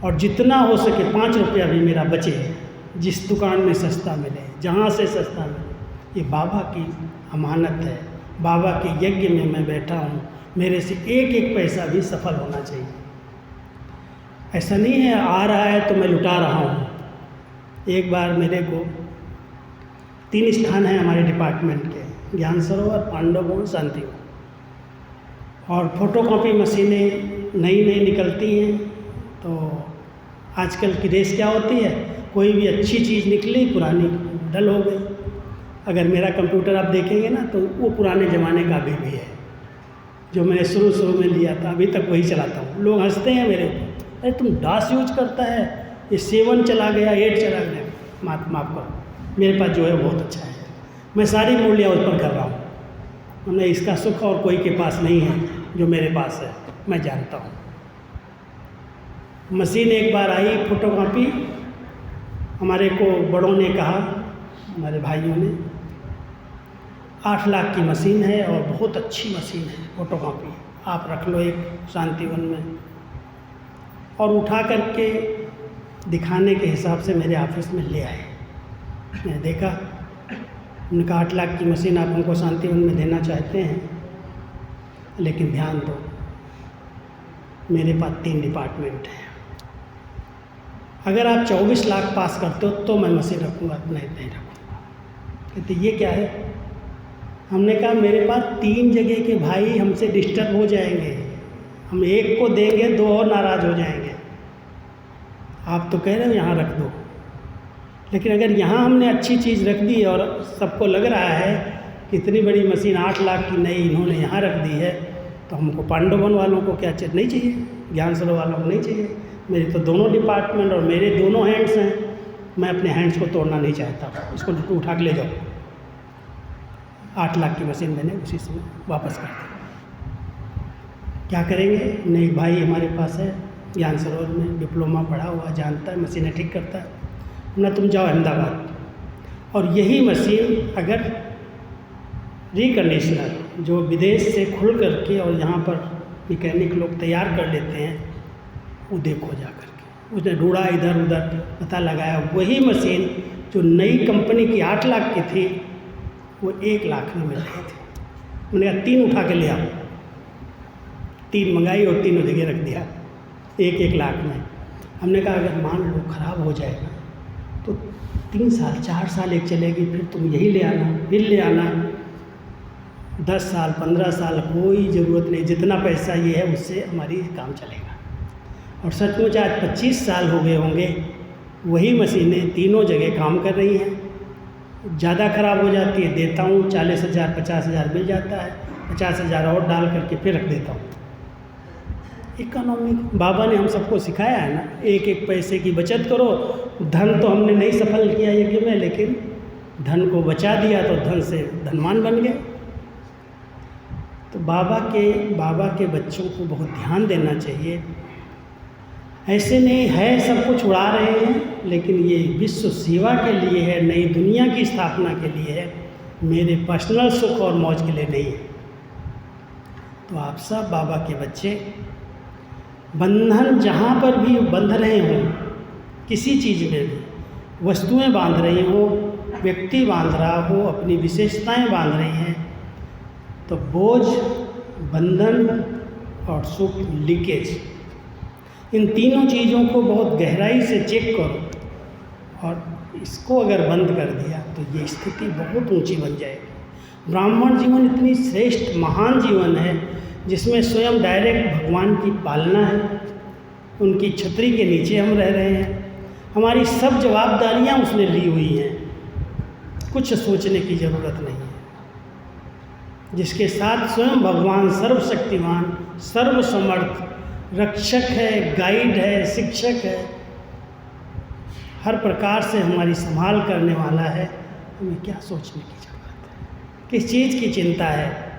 और जितना हो सके 5 रुपया भी मेरा बचे, जिस दुकान में सस्ता मिले, जहाँ से सस्ता मिले। ये बाबा की अमानत है, बाबा के यज्ञ में मैं बैठा हूँ, मेरे से एक एक पैसा भी सफल होना चाहिए। ऐसा नहीं है आ रहा है तो मैं लुटा रहा हूँ। एक बार मेरे को 3 स्थान हैं हमारे डिपार्टमेंट के, ज्ञान सरोवर, पांडव भवन, शांति भवन। और फोटोकॉपी मशीनें नई नई निकलती हैं, तो आजकल की रेस क्या होती है, कोई भी अच्छी चीज़ निकली, पुरानी डल हो गई। अगर मेरा कंप्यूटर आप देखेंगे ना तो वो पुराने ज़माने का अभी भी है, जो मैंने शुरू में लिया था, अभी तक वही चलाता हूँ। लोग हंसते हैं मेरे ऊपर, अरे तुम डास यूज करता है, ये 7 चला गया, 8 चला गया। माफ़ करो, मेरे पास जो है बहुत अच्छा है, मैं सारी मूल्य उस पर कर रहा हूँ। हमने इसका सुख और कोई के पास नहीं है जो मेरे पास है, मैं जानता हूँ। मशीन एक बार आई फोटोकॉपी, हमारे को बड़ों ने कहा, हमारे भाइयों ने, 8 लाख की मशीन है और बहुत अच्छी मशीन है फोटोकॉपी, आप रख लो एक शांतिवन में। और उठा करके दिखाने के हिसाब से मेरे ऑफिस में ले आए। मैंने देखा, उनका 8 लाख की मशीन आप हमको शांतिवन में देना चाहते हैं, लेकिन ध्यान दो मेरे पास 3 डिपार्टमेंट हैं, अगर आप 24 लाख पास करते हो तो मैं मशीन रखूँगा, नहीं रखूँगा। कहते ये क्या है? हमने कहा मेरे पास 3 जगह के भाई हमसे डिस्टर्ब हो जाएंगे, हम एक को देंगे 2 और नाराज़ हो जाएंगे। आप तो कह रहे हो यहाँ रख दो, लेकिन अगर यहाँ हमने अच्छी चीज़ रख दी और सबको लग रहा है कि इतनी बड़ी मशीन 8 लाख की नई इन्होंने यहाँ रख दी है, तो हमको पांडवन वालों को क्या नहीं चाहिए, ज्ञान सरोवर वालों को नहीं चाहिए। मेरे तो दोनों डिपार्टमेंट और मेरे दोनों हैंड्स हैं, मैं अपने हैंड्स को तोड़ना नहीं चाहता, इसको उठा के ले जाओ। 8 लाख की मशीन मैंने उसी समय वापस कर दी। क्या करेंगे? नहीं, भाई हमारे पास है ज्ञान सरोवर में, डिप्लोमा पढ़ा हुआ, जानता है, मशीनें ठीक करता है, ना तुम जाओ अहमदाबाद। और यही मशीन अगर रिकंडीशनर जो विदेश से खुल करके और यहाँ पर मैकेनिक लोग तैयार कर लेते हैं, वो देखो जा करके, उसने ढूंढा इधर उधर, पता लगाया, वही मशीन जो नई कंपनी की 8 लाख की थी वो 1 लाख में मिल रही थी। मैंने कहा 3 उठा के ले आओ, 3 मंगाई और तीनों जगह रख दिया 1-1 लाख में। हमने कहा अगर मान लो ख़राब हो जाएगा तो 3 साल 4 साल एक चलेगी, फिर तुम यही ले आना, फिर ले आना, 10 साल 15 साल कोई ज़रूरत नहीं, जितना पैसा ये है उससे हमारी काम चलेगा। और सचमुच आज 25 साल हो गए होंगे, वही मशीनें तीनों जगह काम कर रही हैं। ज़्यादा ख़राब हो जाती है, देता हूँ 40,000 50,000 मिल जाता है, 50,000 और डाल करके फिर रख देता हूँ। इकोनॉमिक बाबा ने हम सबको सिखाया है ना, एक एक पैसे की बचत करो। धन तो हमने नहीं सफल किया यज्ञ में, लेकिन धन को बचा दिया तो धन से धनवान बन गए। तो बाबा के बच्चों को बहुत ध्यान देना चाहिए। ऐसे नहीं है सब कुछ उड़ा रहे हैं, लेकिन ये विश्व सेवा के लिए है, नई दुनिया की स्थापना के लिए है, मेरे पर्सनल सुख और मौज के लिए नहीं है। तो आप सब बाबा के बच्चे बंधन जहाँ पर भी बंध रहे हों, किसी चीज़ में भी, वस्तुएं बांध रही हों, व्यक्ति बांध रहा हो, अपनी विशेषताएं बांध रही हैं, तो बोझ, बंधन और सुख, लीकेज, इन तीनों चीज़ों को बहुत गहराई से चेक करो और इसको अगर बंद कर दिया तो ये स्थिति बहुत ऊंची बन जाएगी। ब्राह्मण जीवन इतनी श्रेष्ठ महान जीवन है जिसमें स्वयं डायरेक्ट भगवान की पालना है, उनकी छतरी के नीचे हम रह रहे हैं, हमारी सब जवाबदारियां उसने ली हुई हैं, कुछ सोचने की ज़रूरत नहीं है। जिसके साथ स्वयं भगवान सर्वशक्तिमान, सर्वसमर्थ, रक्षक है, गाइड है, शिक्षक है, हर प्रकार से हमारी संभाल करने वाला है, हमें क्या सोचने की ज़रूरत है? किस चीज़ की चिंता है?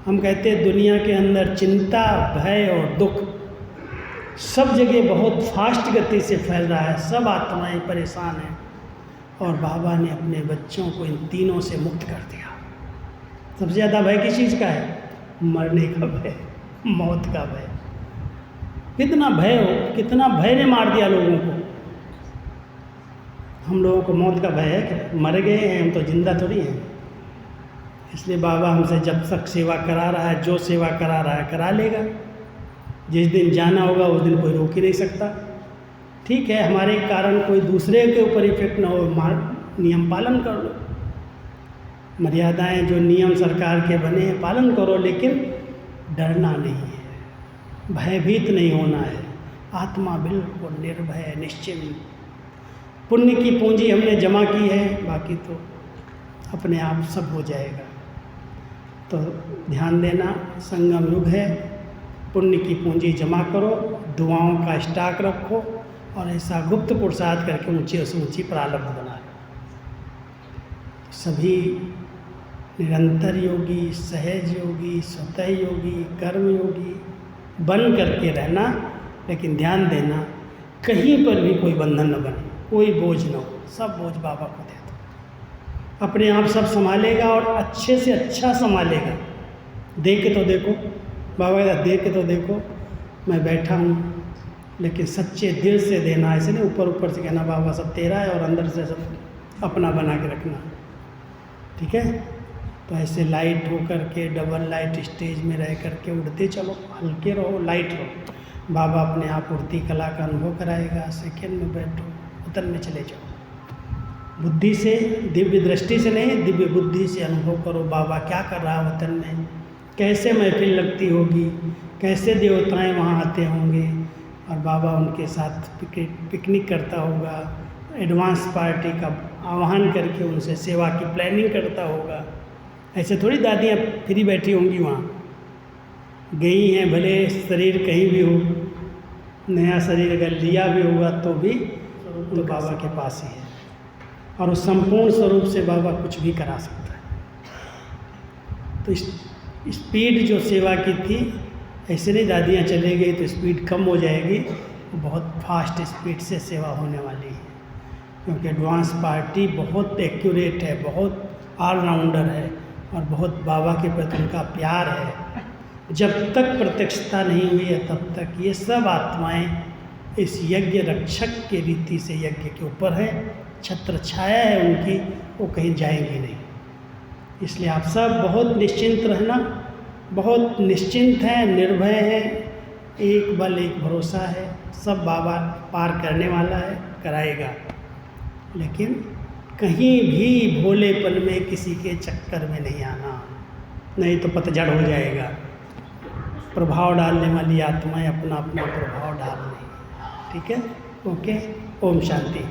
हम कहते हैं दुनिया के अंदर चिंता, भय और दुख सब जगह बहुत फास्ट गति से फैल रहा है, सब आत्माएं परेशान हैं, और बाबा ने अपने बच्चों को इन तीनों से मुक्त कर दिया। सबसे ज़्यादा भय किस चीज़ का है? मरने का भय, मौत का भय। कितना भय हो, कितना भय ने मार दिया लोगों को। हम लोगों को मौत का भय है कि मर गए हैं, हम तो जिंदा थोड़ी हैं। इसलिए बाबा हमसे जब तक सेवा करा रहा है, जो सेवा करा रहा है करा लेगा। जिस दिन जाना होगा उस दिन कोई रोक ही नहीं सकता। ठीक है, हमारे कारण कोई दूसरे के ऊपर इफेक्ट ना हो, नियम पालन कर लो, मर्यादाएं जो नियम सरकार के बने हैं पालन करो, लेकिन डरना नहीं है, भयभीत नहीं होना है, आत्मा बिल्कुल निर्भय निश्चिंत। पुण्य की पूंजी हमने जमा की है, बाकी तो अपने आप सब हो जाएगा। तो ध्यान देना, संगम युग है, पुण्य की पूंजी जमा करो, दुआओं का स्टॉक रखो और ऐसा गुप्त पुरुषार्थ करके ऊंची से ऊंची प्रारब्ध बना लो। सभी निरंतर योगी, सहज योगी, स्वतः योगी, कर्म योगी बन करके रहना, लेकिन ध्यान देना कहीं पर भी कोई बंधन न बने, कोई बोझ न हो, सब बोझ बाबा को दे दो। अपने आप सब संभालेगा और अच्छे से अच्छा संभालेगा। देख के तो देखो, बाबा का देख के तो देखो, मैं बैठा हूँ, लेकिन सच्चे दिल से देना, ऐसे नहीं ऊपर ऊपर से कहना बाबा सब तेरा है और अंदर से सब अपना बना के रखना। ठीक है, तो ऐसे लाइट हो करके, डबल लाइट स्टेज में रह करके उड़ते चलो, हल्के रहो, लाइट रहो। बाबा अपने आप उड़ती कला का अनुभव कराएगा। सेकेंड में बैठो, उतन में चले जाओ। बुद्धि से, दिव्य दृष्टि से नहीं, दिव्य बुद्धि से अनुभव करो बाबा क्या कर रहा है वतन में, कैसे महफिल लगती होगी, कैसे देवताएं वहाँ आते होंगे, और बाबा उनके साथ पिकनिक करता होगा, एडवांस पार्टी का आह्वान करके उनसे सेवा की प्लानिंग करता होगा। ऐसे थोड़ी दादियाँ फ्री बैठी होंगी वहाँ, गई हैं, भले शरीर कहीं भी हो, नया शरीर अगर लिया भी होगा तो भी तो बाबा के पास ही है, और उस संपूर्ण स्वरूप से बाबा कुछ भी करा सकता है। तो स्पीड जो सेवा की थी, ऐसे नहीं दादियाँ चले गई तो स्पीड कम हो जाएगी, बहुत फास्ट स्पीड से सेवा होने वाली है, क्योंकि एडवांस पार्टी बहुत एक्यूरेट है, बहुत ऑलराउंडर है, और बहुत बाबा के प्रति उनका प्यार है। जब तक प्रत्यक्षता नहीं हुई है तब तक ये सब आत्माएं इस यज्ञ रक्षक के रीति से यज्ञ के ऊपर है, छत्र छाया है उनकी, वो कहीं जाएंगी नहीं। इसलिए आप सब बहुत निश्चिंत रहना, बहुत निश्चिंत हैं, निर्भय हैं, एक बल एक भरोसा है, सब बाबा पार करने वाला है, कराएगा। लेकिन कहीं भी भोलेपन में किसी के चक्कर में नहीं आना, नहीं तो पतझड़ हो जाएगा। प्रभाव डालने वाली आत्माएं अपना अपना प्रभाव डाल रही हैं। ठीक है, ओके, ओम शांति।